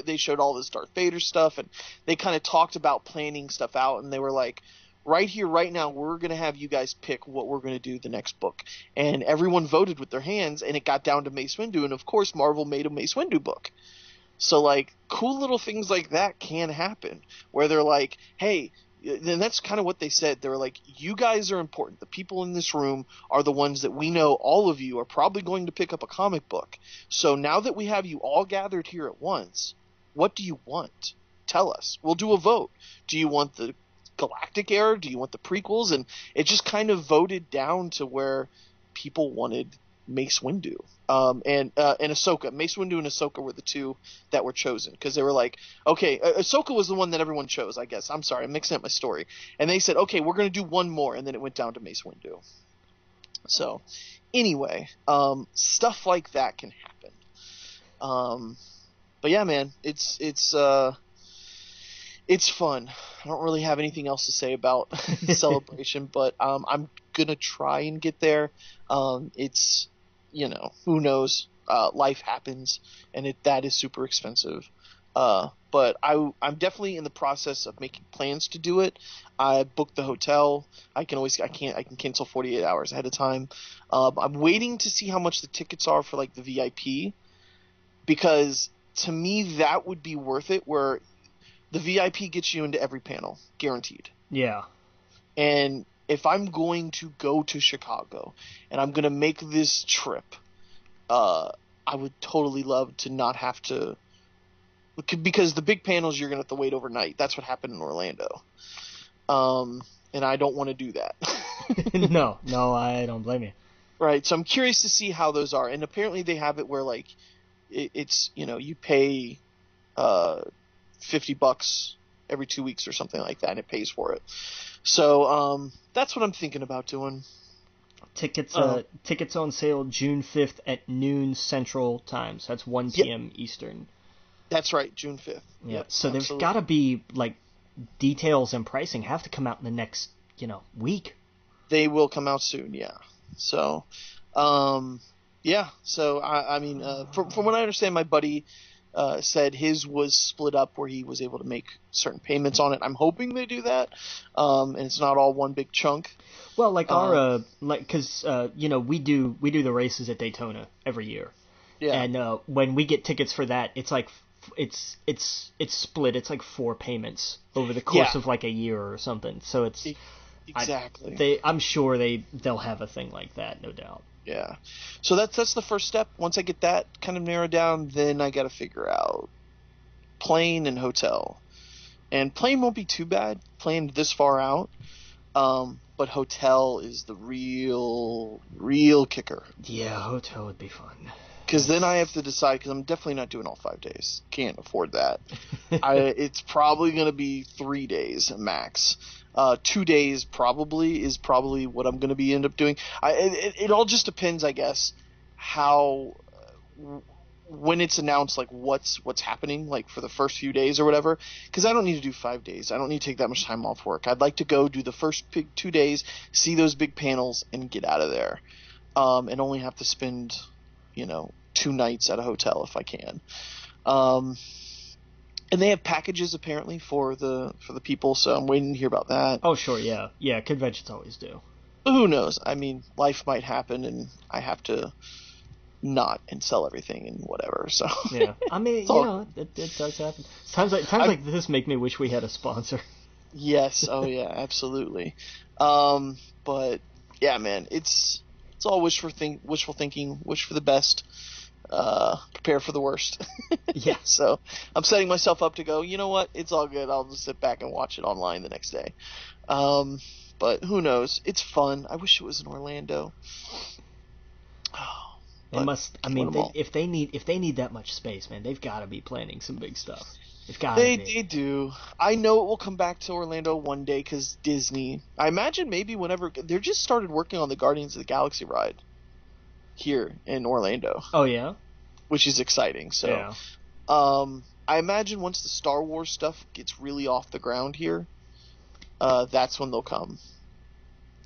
they showed all this Darth Vader stuff, and they kind of talked about planning stuff out, and they were like, right here, right now, we're going to have you guys pick what we're going to do the next book. And everyone voted with their hands, and it got down to Mace Windu, and of course Marvel made a Mace Windu book. So cool little things like that can happen, where they're like, hey, and that's kind of what they said. They were like, you guys are important. The people in this room are the ones that we know all of you are probably going to pick up a comic book. So now that we have you all gathered here at once, what do you want? Tell us. We'll do a vote. Do you want the Galactic era? Do you want the prequels? And it just kind of voted down to where people wanted Mace Windu. And Ahsoka. Mace Windu and Ahsoka were the 2 that were chosen, because they were like, okay, Ahsoka was the one that everyone chose, I guess. I'm sorry, I'm mixing up my story. And they said, okay, we're going to do one more, and then it went down to Mace Windu. So, anyway, stuff like that can happen. But yeah, man, it's fun. I don't really have anything else to say about Celebration, but I'm gonna try and get there. It's who knows? Life happens, and that is super expensive. But I'm definitely in the process of making plans to do it. I booked the hotel. I can cancel 48 hours ahead of time. I'm waiting to see how much the tickets are for the VIP, because to me that would be worth it, where the VIP gets you into every panel, guaranteed. Yeah. And if I'm going to go to Chicago and I'm going to make this trip, I would totally love to not have to, because the big panels you're going to have to wait overnight. That's what happened in Orlando. And I don't want to do that. No, I don't blame you. Right. So I'm curious to see how those are. And apparently they have it where it's, you pay, $50 every 2 weeks or something like that, and it pays for it. So that's what I'm thinking about doing. Tickets on sale June 5th at noon Central Times. That's 1 p.m. Eastern. That's right, June 5th. Yeah. Yep, so there's got to be details and pricing have to come out in the next week. They will come out soon. Yeah. So yeah. So I mean, from what I understand, my buddy said his was split up where he was able to make certain payments on it. I'm hoping they do that, and it's not all one big chunk. Well, because we do the races at Daytona every year, yeah. And when we get tickets for that, it's it's split. It's 4 payments over the course of a year or something. So it's exactly. I'm sure they'll have a thing like that, no doubt. Yeah. So that's the first step. Once I get that kind of narrowed down, then I got to figure out plane and hotel. And plane won't be too bad, plane this far out. But hotel is the real kicker. Yeah, hotel would be fun. Because then I have to decide, because I'm definitely not doing all 5 days. Can't afford that. It's probably going to be 3 days max. 2 days is probably what I'm going to end up doing. It all just depends, I guess, how when it's announced, like what's happening, like for the first few days or whatever. Because I don't need to do 5 days. I don't need to take that much time off work. I'd like to go do the first 2 days, see those big panels, and get out of there, and only have to spend 2 nights at a hotel if I can. And they have packages apparently for the people, so I'm waiting to hear about that. Oh, sure, yeah. Conventions always do. But who knows? I mean, life might happen, and I have to not and sell everything and whatever. So yeah, I mean, it does happen. Times like this make me wish we had a sponsor. Yes. Oh yeah, absolutely. But yeah, man, it's all wishful thinking, wish for the best. Prepare for the worst. Yeah. So I'm setting myself up to go, you know what? It's all good. I'll just sit back and watch it online the next day. But who knows? It's fun. I wish it was in Orlando. They must. I mean, if they need that much space, man, they've got to be planning some big stuff. They do. I know it will come back to Orlando one day because Disney. I imagine maybe whenever they're just started working on the Guardians of the Galaxy ride here in Orlando. Oh yeah, which is exciting. So, yeah. I imagine once the Star Wars stuff gets really off the ground here, that's when they'll come.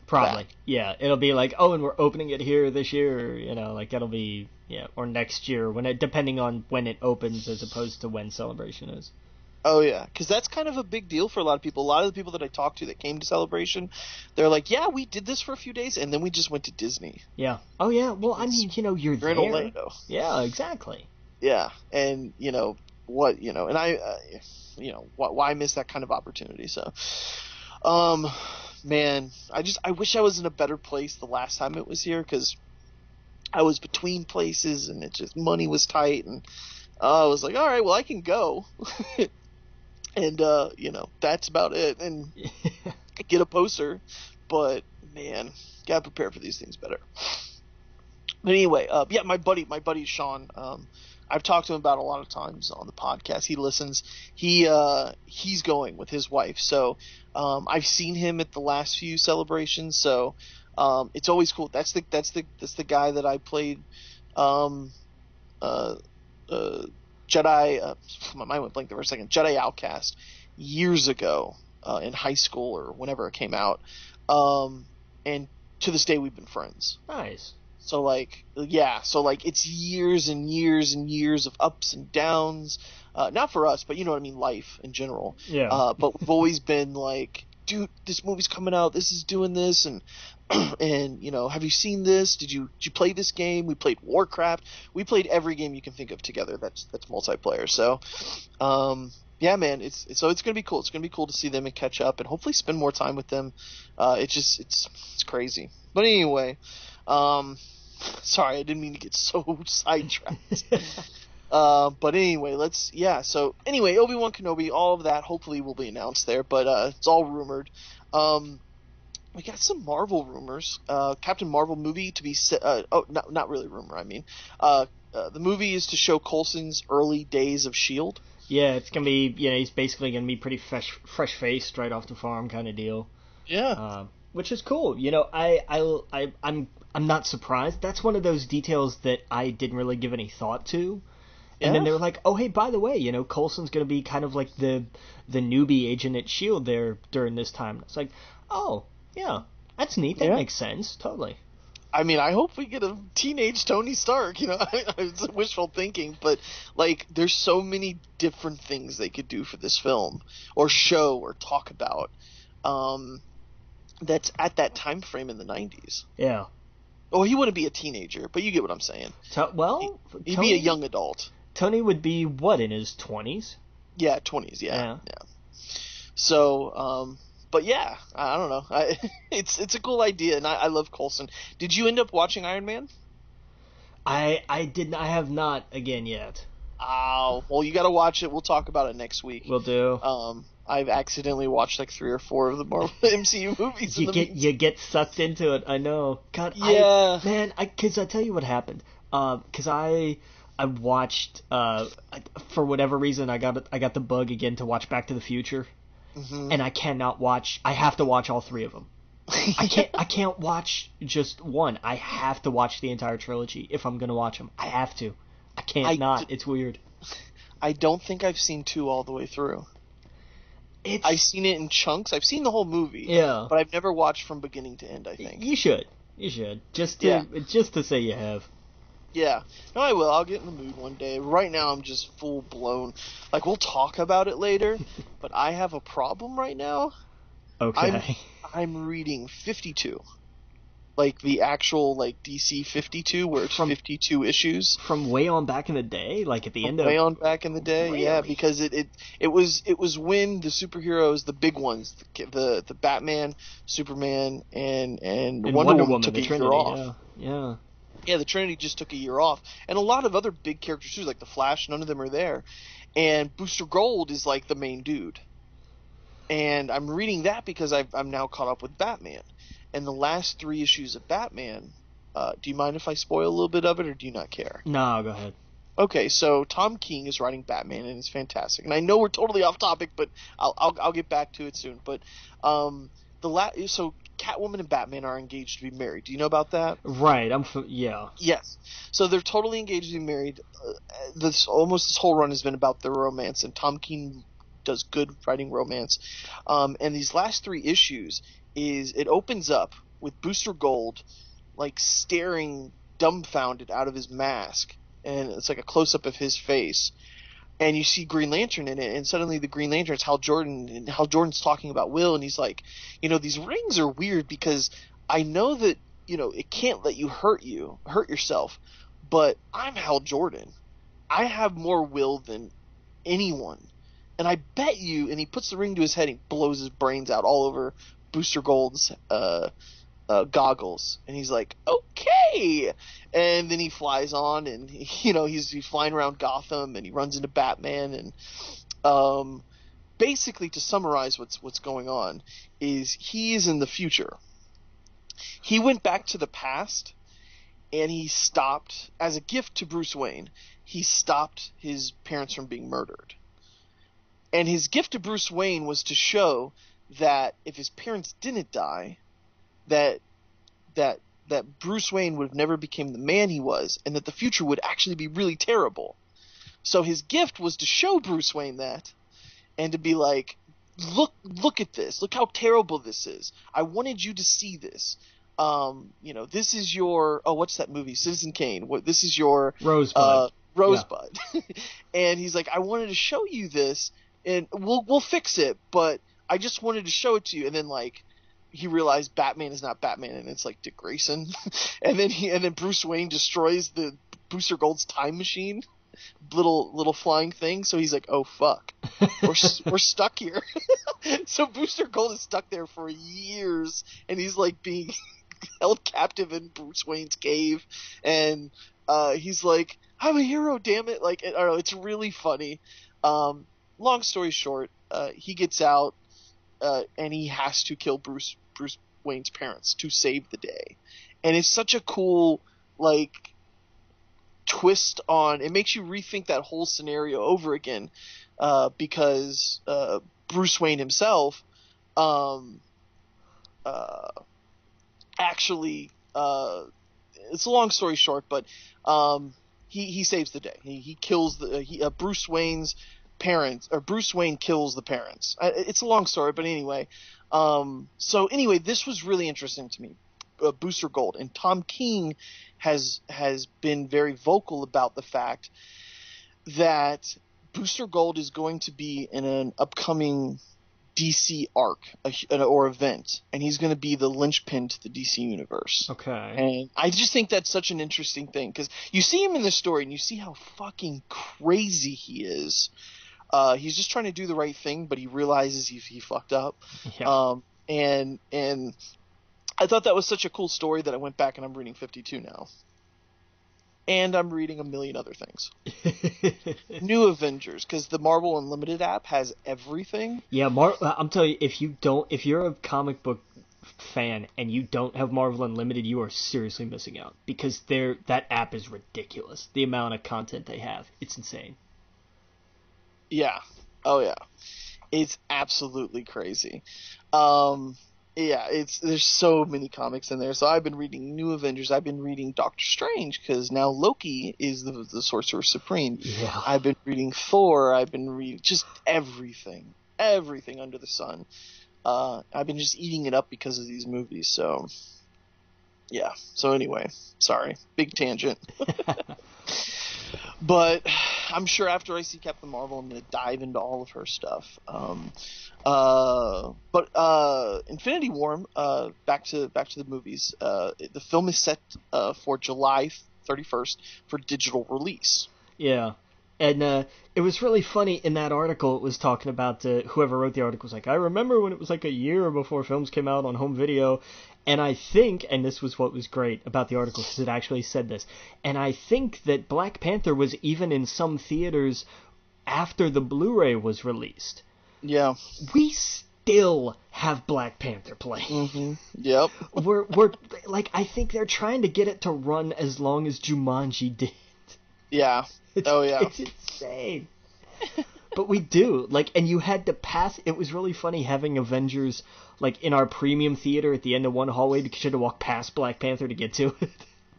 Probably, back. Yeah. It'll be like, and we're opening it here this year, like it'll be, or next year depending on when it opens as opposed to when Celebration is. Oh yeah, because that's kind of a big deal for a lot of people. A lot of the people that I talked to that came to Celebration, they're like, "Yeah, we did this for a few days, and then we just went to Disney." Yeah. Oh yeah. Well, I mean, you're there. In Orlando. Yeah, exactly. Yeah, and what and I, why miss that kind of opportunity? So, man, I wish I was in a better place the last time it was here because I was between places and it just money was tight and I was like, all right, well I can go. And that's about it, and get a poster, but man, gotta prepare for these things better. But anyway, my buddy Sean, I've talked to him about a lot of times on the podcast. He listens. He's going with his wife, so I've seen him at the last few celebrations. So it's always cool. That's the guy that I played Jedi. My mind went blank there for a second. Jedi Outcast years ago in high school or whenever it came out, and to this day we've been friends. Nice. So it's years and years and years of ups and downs. Not for us, but you know what I mean, life in general. Yeah. But we've always been like, dude, this movie's coming out. This is doing this, and have you seen this? Did you play this game? We played Warcraft. We played every game you can think of together. That's multiplayer. So, yeah, man, it's gonna be cool. It's gonna be cool to see them and catch up, and hopefully spend more time with them. It's crazy. But anyway, sorry, I didn't mean to get so sidetracked. But anyway, so anyway, Obi-Wan Kenobi, all of that hopefully will be announced there, but it's all rumored. We got some Marvel rumors. Captain Marvel movie to be not really rumor, I mean. The movie is to show Coulson's early days of S.H.I.E.L.D. Yeah, it's gonna be, he's basically gonna be pretty fresh-faced right off the farm kind of deal. Yeah. Which is cool. I'm not surprised. That's one of those details that I didn't really give any thought to. And then they were like, oh, hey, by the way, Coulson's going to be kind of like the newbie agent at S.H.I.E.L.D. there during this time. It's like, oh, yeah, that's neat. That makes sense. Totally. I mean, I hope we get a teenage Tony Stark, it's wishful thinking, but, there's so many different things they could do for this film, or show, or talk about, that's at that time frame in the 90s. Yeah. Oh, he wouldn't be a teenager, but you get what I'm saying. He'd be a young adult. Tony would be, what, in his 20s? Yeah, 20s, yeah. So, but yeah, I don't know. It's a cool idea, and I love Coulson. Did you end up watching Iron Man? I didn't. I have not again yet. Oh, well, you got to watch it. We'll talk about it next week. Will do. I've accidentally watched 3 or 4 of the Marvel MCU movies. You get sucked into it. I know. God, yeah, because I tell you what happened. Because I watched for whatever reason I got the bug again to watch Back to the Future. and I cannot watch. I have to watch all three of them. I can't watch just one. I have to watch the entire trilogy if I'm gonna watch them. I have to. I can't not. It's weird. I don't think I've seen 2 all the way through. I've seen it in chunks. I've seen the whole movie. Yeah. But I've never watched from beginning to end, I think. You should. Just to say you have. Yeah. No, I will. I'll get in the mood one day. Right now, I'm just full blown. Like, we'll talk about it later, but I have a problem right now. Okay. I'm reading 52. Like, the actual, like, DC 52, where it's 52 issues. From way on back in the day? Like, at the end of... Way on back in the day, really? Yeah, because it was when the superheroes, the big ones, the Batman, Superman, and Wonder Woman took a year off. Yeah. Yeah, the Trinity just took a year off. And a lot of other big characters, too, like the Flash, none of them are there. And Booster Gold is, like, the main dude. And I'm reading that because I'm now caught up with Batman. And the last 3 issues of Batman, do you mind if I spoil a little bit of it, or do you not care? No, go ahead. Okay, so Tom King is writing Batman, and it's fantastic. And I know we're totally off topic, but I'll get back to it soon. But so Catwoman and Batman are engaged to be married. Do you know about that? Right. Yeah. Yes. So they're totally engaged to be married. This whole run has been about their romance, and Tom King does good writing romance. And these last 3 issues it opens up with Booster Gold, like, staring dumbfounded out of his mask, and it's like a close-up of his face, and you see Green Lantern in it, and suddenly the Green Lantern's Hal Jordan, and Hal Jordan's talking about Will, and he's like, these rings are weird because I know that, it can't let you hurt yourself, but I'm Hal Jordan. I have more will than anyone, and I bet you, and he puts the ring to his head, and he blows his brains out all over Booster Gold's goggles, and he's like, okay, and then he flies on, and he's flying around Gotham, and he runs into Batman, and basically, to summarize what's going on, is he is in the future. He went back to the past, and he stopped, as a gift to Bruce Wayne, he stopped his parents from being murdered. And his gift to Bruce Wayne was to show that if his parents didn't die, that Bruce Wayne would have never become the man he was, and that the future would actually be really terrible. So his gift was to show Bruce Wayne that, and to be like, look at this, look how terrible this is. I wanted you to see this. This is your what's that movie? Citizen Kane. This is your Rosebud. Rosebud. Yeah. And he's like, I wanted to show you this, and we'll fix it, but I just wanted to show it to you. And then, like, he realized Batman is not Batman, and it's like Dick Grayson. and then Bruce Wayne destroys the Booster Gold's time machine, little flying thing. So he's like, oh fuck, we're stuck here. So Booster Gold is stuck there for years, and he's like being held captive in Bruce Wayne's cave, and he's like, I'm a hero, damn it. Like, I don't know, it's really funny. Long story short, he gets out, and he has to kill Bruce Wayne's parents to save the day. And it's such a cool, like, twist on, it makes you rethink that whole scenario over again, because Bruce Wayne himself actually, it's a long story short, but he saves the day. He kills Bruce Wayne's parents, or Bruce Wayne kills the parents. It's a long story, but anyway. So anyway, this was really interesting to me, Booster Gold, and Tom King has been very vocal about the fact that Booster Gold is going to be in an upcoming DC arc or event, and he's going to be the linchpin to the DC universe. Okay. And I just think that's such an interesting thing, because you see him in this story, and you see how fucking crazy he is. He's just trying to do the right thing, but he realizes he fucked up. Yeah. And I thought that was such a cool story that I went back and I'm reading 52 now. And I'm reading a million other things. New Avengers, because the Marvel Unlimited app has everything. Yeah, I'm telling you, if you're a comic book fan and you don't have Marvel Unlimited, you are seriously missing out, because that app is ridiculous. The amount of content they have, it's insane. Yeah. Oh yeah. It's absolutely crazy. Um, yeah, there's so many comics in there. So I've been reading New Avengers. I've been reading Doctor Strange because now Loki is the Sorcerer Supreme. Yeah. I've been reading Thor. I've been reading just everything under the sun. I've been just eating it up because of these movies. So yeah. So anyway, sorry, big tangent. But I'm sure after I see Captain Marvel, I'm going to dive into all of her stuff. But Infinity War, back to the movies. The film is set for July 31st for digital release. Yeah. And it was really funny in that article. It was talking about whoever wrote the article was like, I remember when it was like a year before films came out on home video. And I think, and this was what was great about the article, because it actually said this, and I think that Black Panther was even in some theaters after the Blu-ray was released. Yeah. We still have Black Panther playing. Mm-hmm. Yep. we're like, I think they're trying to get it to run as long as Jumanji did. Yeah. It's insane. But we do. Like, and you had to pass. It was really funny having Avengers, like, in our premium theater at the end of one hallway because you had to walk past Black Panther to get to it.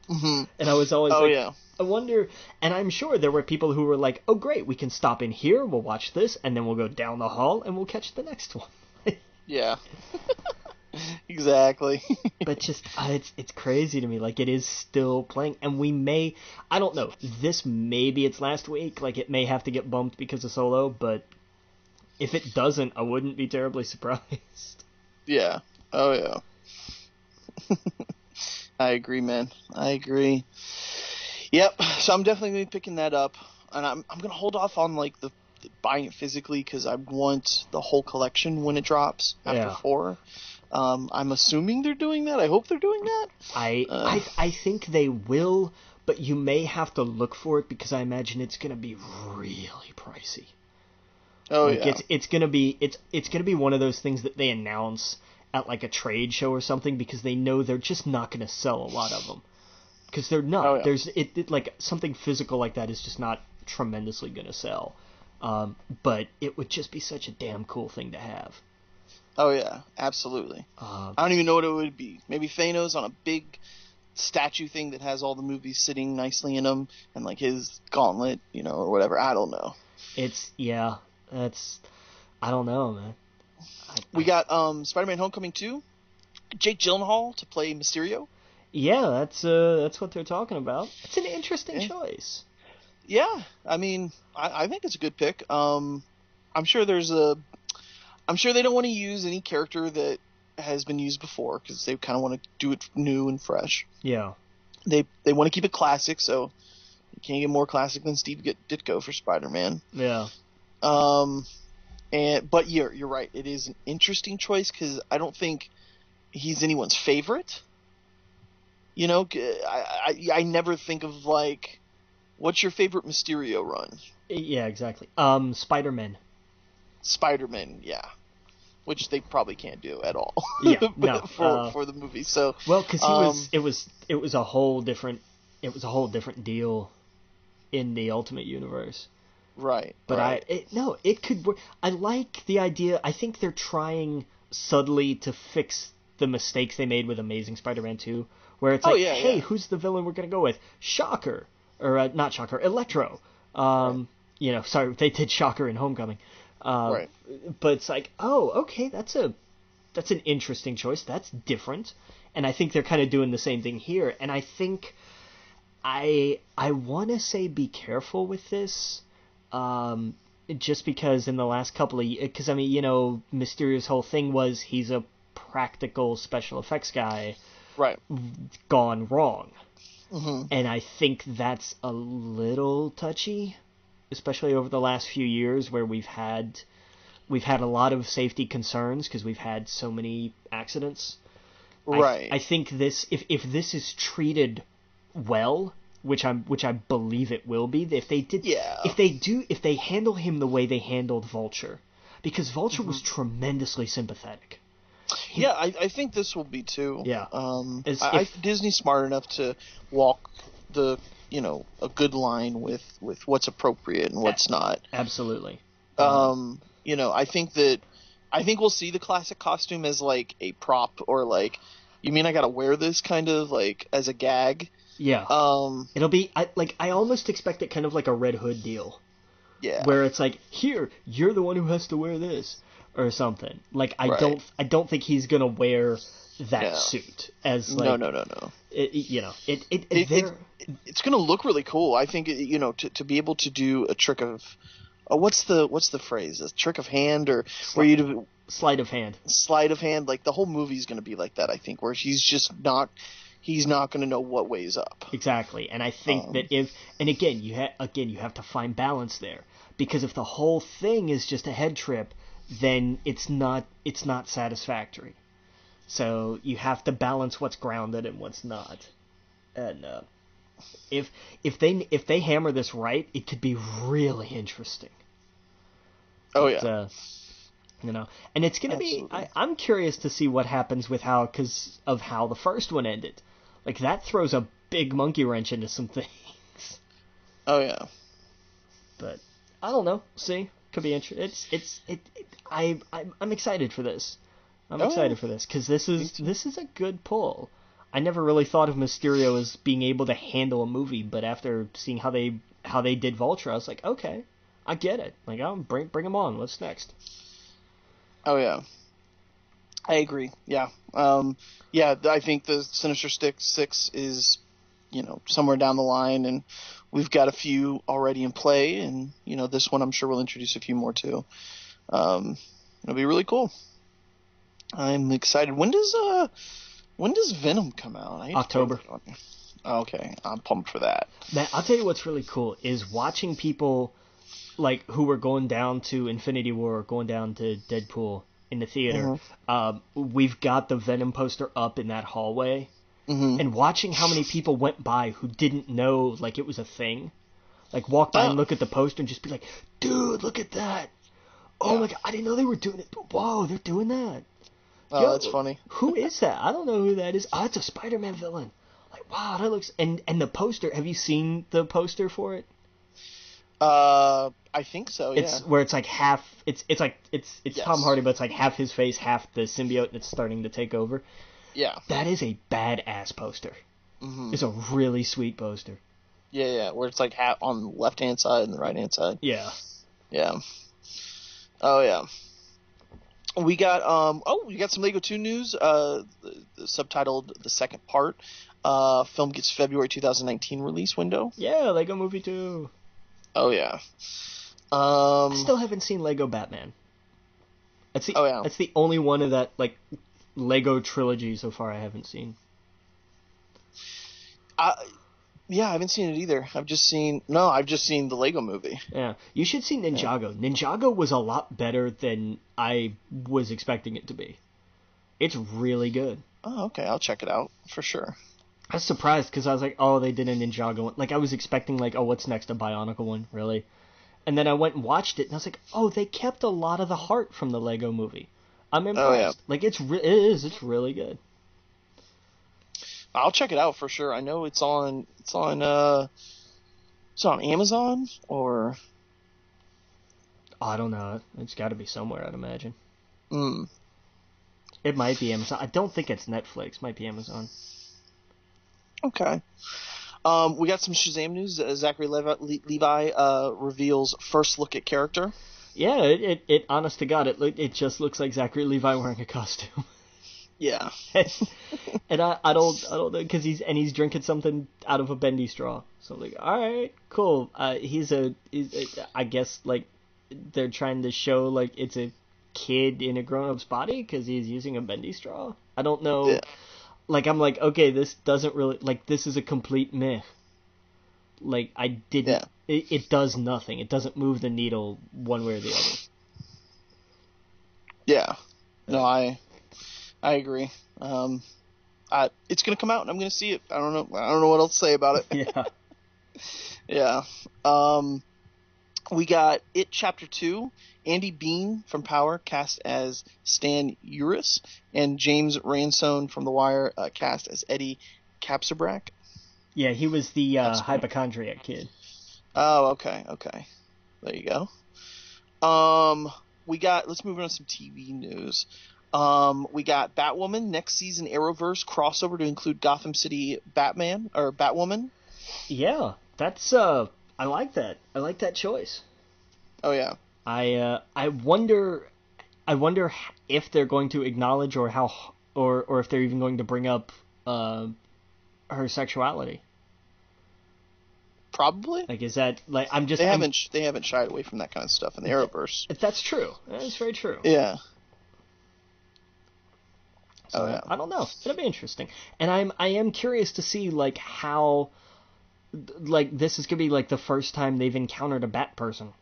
Mm-hmm. And I was always I wonder, and I'm sure there were people who were like, oh, great, we can stop in here, we'll watch this, and then we'll go down the hall, and we'll catch the next one. Yeah. Exactly. But just, it's crazy to me. Like, it is still playing, and we may, I don't know, this may be its last week, like, it may have to get bumped because of Solo, but if it doesn't, I wouldn't be terribly surprised. Yeah. Oh, yeah. I agree, man. I agree. Yep. So I'm definitely going to be picking that up, and I'm going to hold off on, like, the buying it physically because I want the whole collection when it drops after 4. I'm assuming they're doing that. I hope they're doing that. I think they will, but you may have to look for it because I imagine it's going to be really pricey. Oh, like, yeah. It's going to be one of those things that they announce at like a trade show or something because they know they're just not going to sell a lot of them. Because they're not. Oh, yeah. There's like something physical like that is just not tremendously going to sell. But it would just be such a damn cool thing to have. Oh, yeah, absolutely. I don't even know what it would be. Maybe Thanos on a big statue thing that has all the movies sitting nicely in them, and like his gauntlet, or whatever. I don't know. I don't know, man. We got Spider-Man Homecoming 2, Jake Gyllenhaal to play Mysterio. Yeah, that's what they're talking about. It's an interesting choice. Yeah, I mean, I think it's a good pick. I'm sure they don't want to use any character that has been used before because they kind of want to do it new and fresh. Yeah. They want to keep it classic, so you can't get more classic than Steve Ditko for Spider-Man. Yeah. But you're right. It is an interesting choice because I don't think he's anyone's favorite. I never think of like, what's your favorite Mysterio run? Yeah, exactly. Spider-Man, yeah, which they probably can't do at all. Yeah, no, for the movie. So well, because it was a whole different deal in the Ultimate Universe. Right. But right. It could work. I like the idea. I think they're trying subtly to fix the mistake they made with Amazing Spider-Man 2, where it's like, hey, who's the villain we're gonna go with? Shocker, or not Shocker, Electro. Right. Sorry, they did Shocker in Homecoming. Right. But it's like, oh, okay, that's an interesting choice. That's different, and I think they're kind of doing the same thing here. And I think I want to say be careful with this, just because in the last couple of years, because I mean, Mysterio's whole thing was he's a practical special effects guy, right, gone wrong, mm-hmm. and I think that's a little touchy. Especially over the last few years where we've had a lot of safety concerns because we've had so many accidents. Right. I think this if this is treated well, which I believe it will be, if they handle him the way they handled Vulture, because Vulture was tremendously sympathetic. I think this will be too. Yeah. Disney's smart enough to walk the a good line with what's appropriate and what's not. Absolutely. I think we'll see the classic costume as like a prop, or like, you mean I gotta wear this kind of like as a gag? Yeah. It'll be I almost expect it kind of like a Red Hood deal. Yeah. Where it's like, here, you're the one who has to wear this or something. Like I Right. don't think he's gonna wear that Yeah. suit as like No. It's gonna look really cool. I think to be able to do a trick of what's the phrase? A trick of hand, or where you do sleight of hand. Sleight of hand. Like the whole movie's gonna be like that. I think, where he's not gonna know what way's up. Exactly, and I think that you have to find balance there, because if the whole thing is just a head trip, then it's not satisfactory. So you have to balance what's grounded and what's not. And if they hammer this right, it could be really interesting. Oh yeah. And it's gonna be. I'm curious to see what happens with because of how the first one ended. Like that throws a big monkey wrench into some things. Oh yeah. But I don't know. See, could be interesting. I'm excited for this. I'm excited for this because this is a good pull. I never really thought of Mysterio as being able to handle a movie, but after seeing how they did Vulture, I was like, okay, I get it. Like, bring him on. What's next? Oh yeah. I agree. Yeah. I think the Sinister Six is, somewhere down the line, and we've got a few already in play, and this one I'm sure we'll introduce a few more too. It'll be really cool. I'm excited. When does Venom come out? October. Okay, I'm pumped for that. Man, I'll tell you what's really cool is watching people like who were going down to Infinity War or going down to Deadpool in the theater. Mm-hmm. We've got the Venom poster up in that hallway, mm-hmm. and watching how many people went by who didn't know like it was a thing, like walk by and look at the poster and just be like, "Dude, look at that! Oh my god, I didn't know they were doing it. Whoa, they're doing that." Oh, that's funny. Who is that? I don't know who that is. Oh, it's a Spider-Man villain. Like, wow, that looks. And the poster. Have you seen the poster for it? I think so. Yeah. It's where it's like half. It's yes. Tom Hardy, but it's like half his face, half the symbiote, and it's starting to take over. Yeah. That is a badass poster. Mm-hmm. It's a really sweet poster. Yeah. Where it's like half on the left-hand side and the right-hand side. Yeah. Yeah. Oh yeah. We got some Lego 2 news. Subtitled The Second Part. Film gets February 2019 release window. Yeah, Lego Movie 2. Oh yeah. I still haven't seen Lego Batman. That's the only one of that like Lego trilogy so far I haven't seen. Yeah, I haven't seen it either. I've just seen the Lego Movie. Yeah, you should see Ninjago. Yeah. Ninjago was a lot better than I was expecting it to be. It's really good. Oh, okay. I'll check it out for sure. I was surprised because I was like, oh, they did a Ninjago one. Like, I was expecting, like, oh, what's next? A Bionicle one? Really? And then I went and watched it, and I was like, oh, they kept a lot of the heart from the Lego Movie. I'm impressed. Oh, yeah. Like, it's really good. I'll check it out for sure. I know it's on Amazon or I don't know. It's got to be somewhere, I'd imagine. Mm. It might be Amazon. I don't think it's Netflix. It might be Amazon. Okay. We got some Shazam news. Zachary Levi reveals first look at character. Yeah, it honest to God, it just looks like Zachary Levi wearing a costume. Yeah. And I don't know because he's drinking something out of a bendy straw. So I'm like, all right, cool. He's I guess like they're trying to show like it's a kid in a grown-up's body because he's using a bendy straw. I don't know. Yeah. Like I'm like, okay, this doesn't really like this is a complete meh. Like I didn't. Yeah. It does nothing. It doesn't move the needle one way or the other. Yeah. No, I agree. It's gonna come out, and I'm gonna see it. I don't know what else to say about it. Yeah. Yeah. We got It Chapter 2. Andy Bean from Power cast as Stan Uris, and James Ransone from The Wire cast as Eddie Capsabrack. Yeah, he was the hypochondriac kid. Oh, okay. There you go. let's move on to some TV news. We got Batwoman next season Arrowverse crossover to include Gotham City Batman or Batwoman. Yeah, that's I like that. I like that choice. Oh yeah. I wonder if they're going to acknowledge or if they're even going to bring up her sexuality. Probably. Like, is that like they haven't shied away from that kind of stuff in the Arrowverse. That's true. That's very true. Yeah. So, yeah. I don't know. It'll be interesting, and I am curious to see like how, like, this is gonna be like the first time they've encountered a bat person.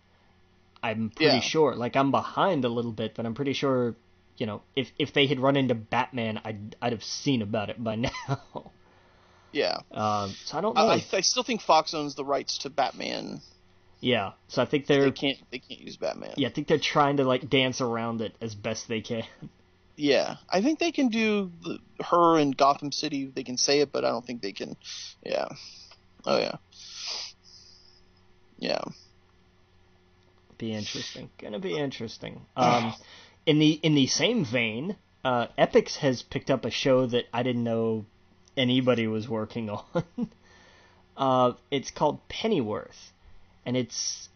I'm pretty sure. Like, I'm behind a little bit, but I'm pretty sure. You know, if they had run into Batman, I'd have seen about it by now. Yeah. So I don't know. I still think Fox owns the rights to Batman. Yeah. So I think they can't use Batman. Yeah, I think they're trying to like dance around it as best they can. Yeah, I think they can do her in Gotham City. They can say it, but I don't think they can. Yeah. Oh yeah. Yeah. Be interesting. Gonna be interesting. In the same vein, Epix has picked up a show that I didn't know anybody was working on. It's called Pennyworth, and it's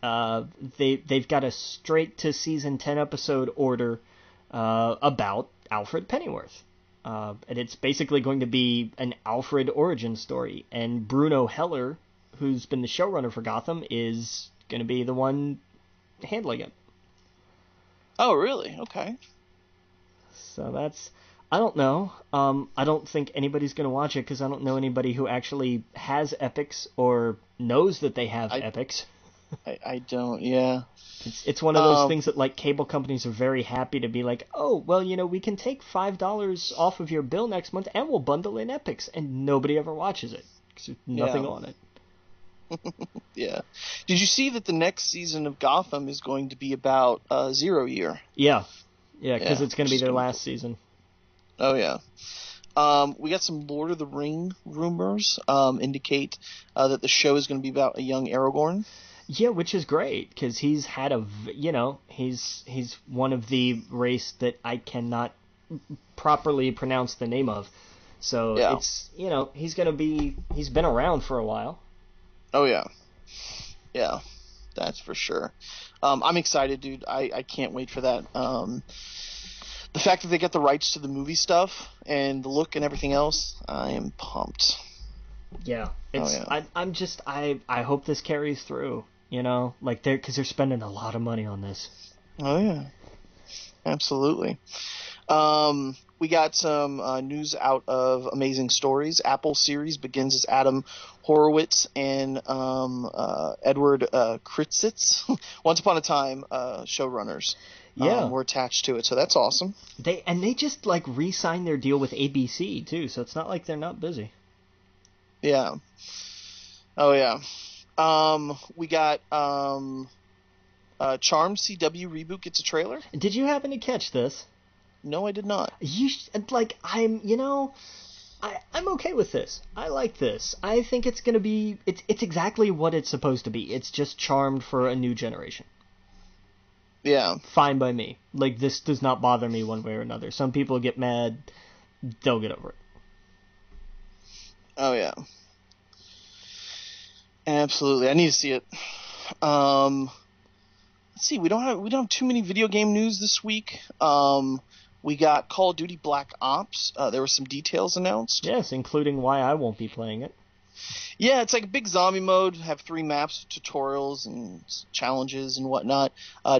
they've got a straight to season 10 episode order about Alfred Pennyworth, and it's basically going to be an Alfred origin story. And Bruno Heller, who's been the showrunner for Gotham, is going to be the one handling it. Oh, really? Okay. So that's... I don't know. I don't think anybody's going to watch it because I don't know anybody who actually has Epix or knows that they have Epix. I don't, yeah. It's one of those things that, like, cable companies are very happy to be like, oh, well, you know, we can take $5 off of your bill next month and we'll bundle in Epix, and nobody ever watches it because there's nothing on it. Yeah. Did you see that the next season of Gotham is going to be about Zero Year? Yeah. Yeah, because it's going to be their last season. Oh, yeah. We got some Lord of the Ring rumors indicate that the show is going to be about a young Aragorn. Yeah, which is great, because he's had he's one of the race that I cannot properly pronounce the name of. So it's, he's been around for a while. Oh, yeah. Yeah, that's for sure. I'm excited, dude. I can't wait for that. The fact that they get the rights to the movie stuff and the look and everything else, I am pumped. Yeah, I hope this carries through. Because they're spending a lot of money on this. Oh yeah, absolutely. We got some news out of Amazing Stories. Apple series begins as Adam Horowitz and Edward Kritzitz, Once Upon a Time showrunners. Were attached to it, so that's awesome. They just re-signed their deal with ABC too, so it's not like they're not busy. Yeah. Oh yeah. We got Charmed CW reboot gets a trailer. Did you happen to catch this? No, I did not. I'm okay with this. I like this. I think it's gonna be it's exactly what it's supposed to be. It's just Charmed for a new generation. Yeah. Fine by me. This does not bother me one way or another. Some people get mad. They'll get over it. Oh yeah. Absolutely. I need to see it. Let's see. We don't have too many video game news this week. We got Call of Duty Black Ops. There were some details announced. Yes, including why I won't be playing it. Yeah, it's like a big zombie mode. Have 3 maps, tutorials, and challenges and whatnot.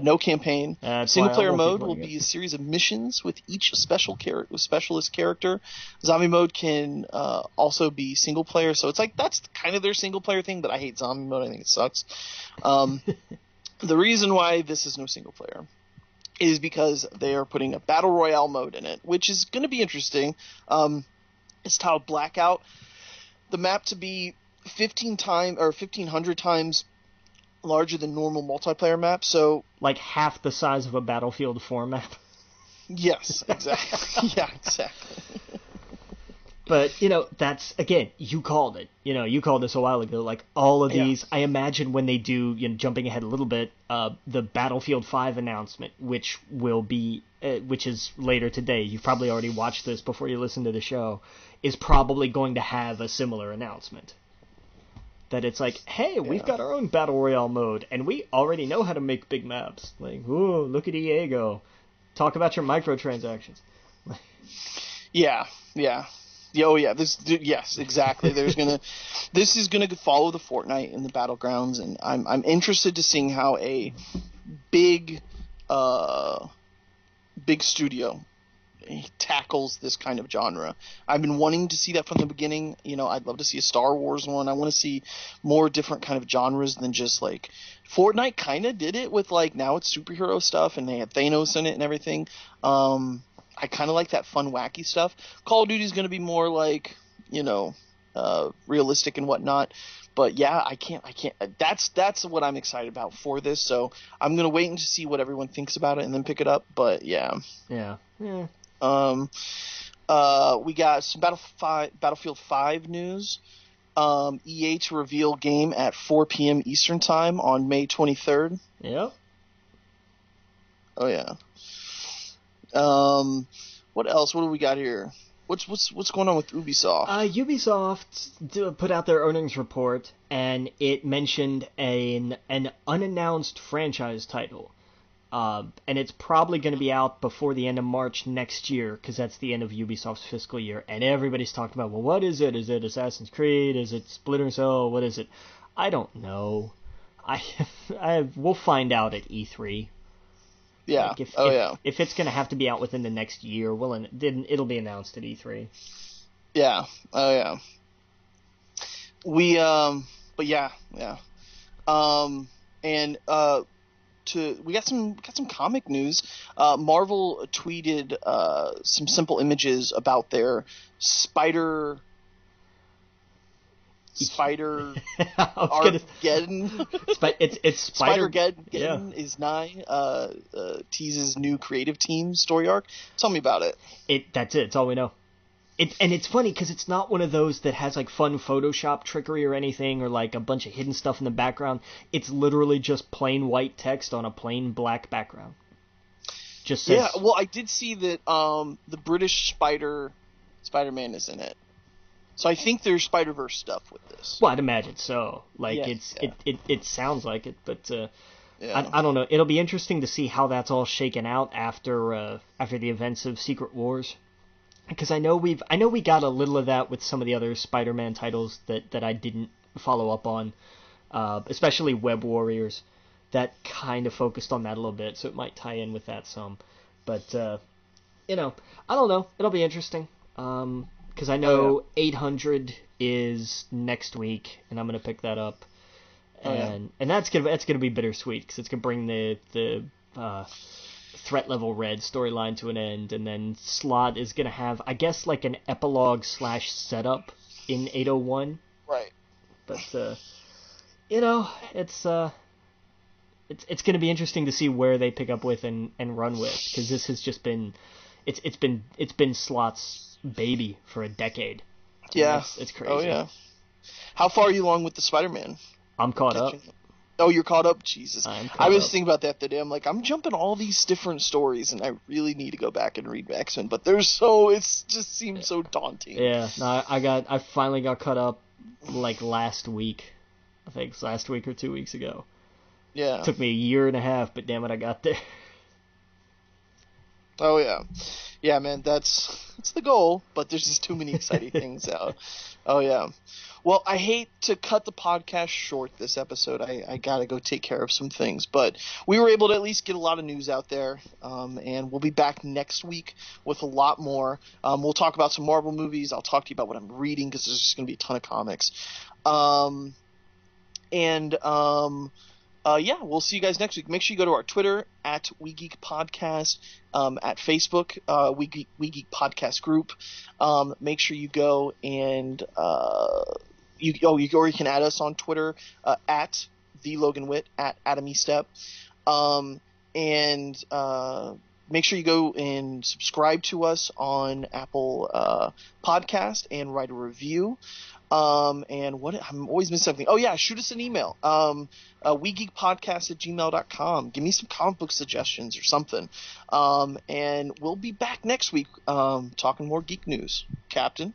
No campaign. Single player mode will be a series of missions with each specialist character. Zombie mode can also be single player, so it's that's kind of their single player thing. But I hate zombie mode. I think it sucks. The reason why this is no single player is because they are putting a battle royale mode in it, which is going to be interesting. It's titled Blackout. The map to be 1,500 times larger than normal multiplayer maps. So half the size of a Battlefield 4 map. Yes, exactly. Yeah, exactly. But, that's, again, you called it. You called this a while ago. Like, all of these, I imagine when they do, jumping ahead a little bit, the Battlefield 5 announcement, which is later today, you've probably already watched this before you listen to the show, is probably going to have a similar announcement. That it's like, hey, we've got our own Battle Royale mode, and we already know how to make big maps. Like, ooh, look at EA go. Talk about your microtransactions. Yeah. Oh yeah, yes, exactly. This is gonna follow the Fortnite in the battlegrounds, and I'm interested to seeing how a big studio tackles this kind of genre. I've been wanting to see that from the beginning. I'd love to see a Star Wars one. I want to see more different kind of genres than just like Fortnite. Kind of did it with like now it's superhero stuff, and they had Thanos in it and everything. I kind of like that fun, wacky stuff. Call of Duty is going to be more like, realistic and whatnot. But yeah, I can't. That's what I'm excited about for this. So I'm going to wait and see what everyone thinks about it and then pick it up. But yeah. Yeah. We got some Battlefield 5 news. EA to reveal game at 4 p.m. Eastern time on May 23rd. Yep. Oh yeah. What else? What do we got here? What's going on with Ubisoft? Ubisoft put out their earnings report, and it mentioned an unannounced franchise title. And it's probably going to be out before the end of March next year, because that's the end of Ubisoft's fiscal year. And everybody's talking about, well, what is it? Is it Assassin's Creed? Is it Splinter Cell? What is it? I don't know. We'll find out at E3. Yeah. Like if it's going to have to be out within the next year, it'll be announced at E3. Yeah. Oh yeah. We but yeah. And we got some comic news. Marvel tweeted some simple images about their Spider Armageddon. It's Spider-Geddon is nigh. Teases new creative team story arc. Tell me about it. That's it. It's all we know. And it's funny because it's not one of those that has like fun Photoshop trickery or anything or like a bunch of hidden stuff in the background. It's literally just plain white text on a plain black background. Just says, yeah. Well, I did see that the British Spider-Man is in it. So I think there's Spider-Verse stuff with this. Well, I'd imagine so. Like it sounds like it, but I don't know. It'll be interesting to see how that's all shaken out after the events of Secret Wars, because I know we got a little of that with some of the other Spider-Man titles that I didn't follow up on, especially Web Warriors. That kind of focused on that a little bit, so it might tie in with that some. But I don't know. It'll be interesting. Because I know 800 is next week, and I'm gonna pick that up, and that's gonna be bittersweet because it's gonna bring the threat level red storyline to an end, and then Slot is gonna have, I guess, like an epilogue / setup in 801. Right. But it's gonna be interesting to see where they pick up with and run with, because this has just been it's been Slot's baby for a decade. Yeah. It's crazy. Oh, yeah. How far are you along with the Spider-Man? I'm caught up. Oh, you're caught up? Jesus. I was up. thinking about that today. I'm like, I'm jumping all these different stories, and I really need to go back and read X-Men, but it just seems so daunting. Yeah. No, I finally got caught up, like, last week. I think it's last week or 2 weeks ago. Yeah. It took me a year and a half, but damn it, I got there. Oh, yeah. Yeah, man, that's the goal, but there's just too many exciting things out. Oh, yeah. Well, I hate to cut the podcast short this episode. I got to go take care of some things, but we were able to at least get a lot of news out there, and we'll be back next week with a lot more. We'll talk about some Marvel movies. I'll talk to you about what I'm reading, because there's just going to be a ton of comics. Yeah, we'll see you guys next week. Make sure you go to our Twitter at We Geek Podcast, at Facebook, We Geek Podcast Group. Make sure you go and you can add us on Twitter at the Logan Witt, at Adam E. Step. make sure you go and subscribe to us on Apple Podcast and write a review. And what I'm always missing something. Oh yeah, shoot us an email. WeGeekPodcast@gmail.com. Give me some comic book suggestions or something. And we'll be back next week talking more geek news. Captain.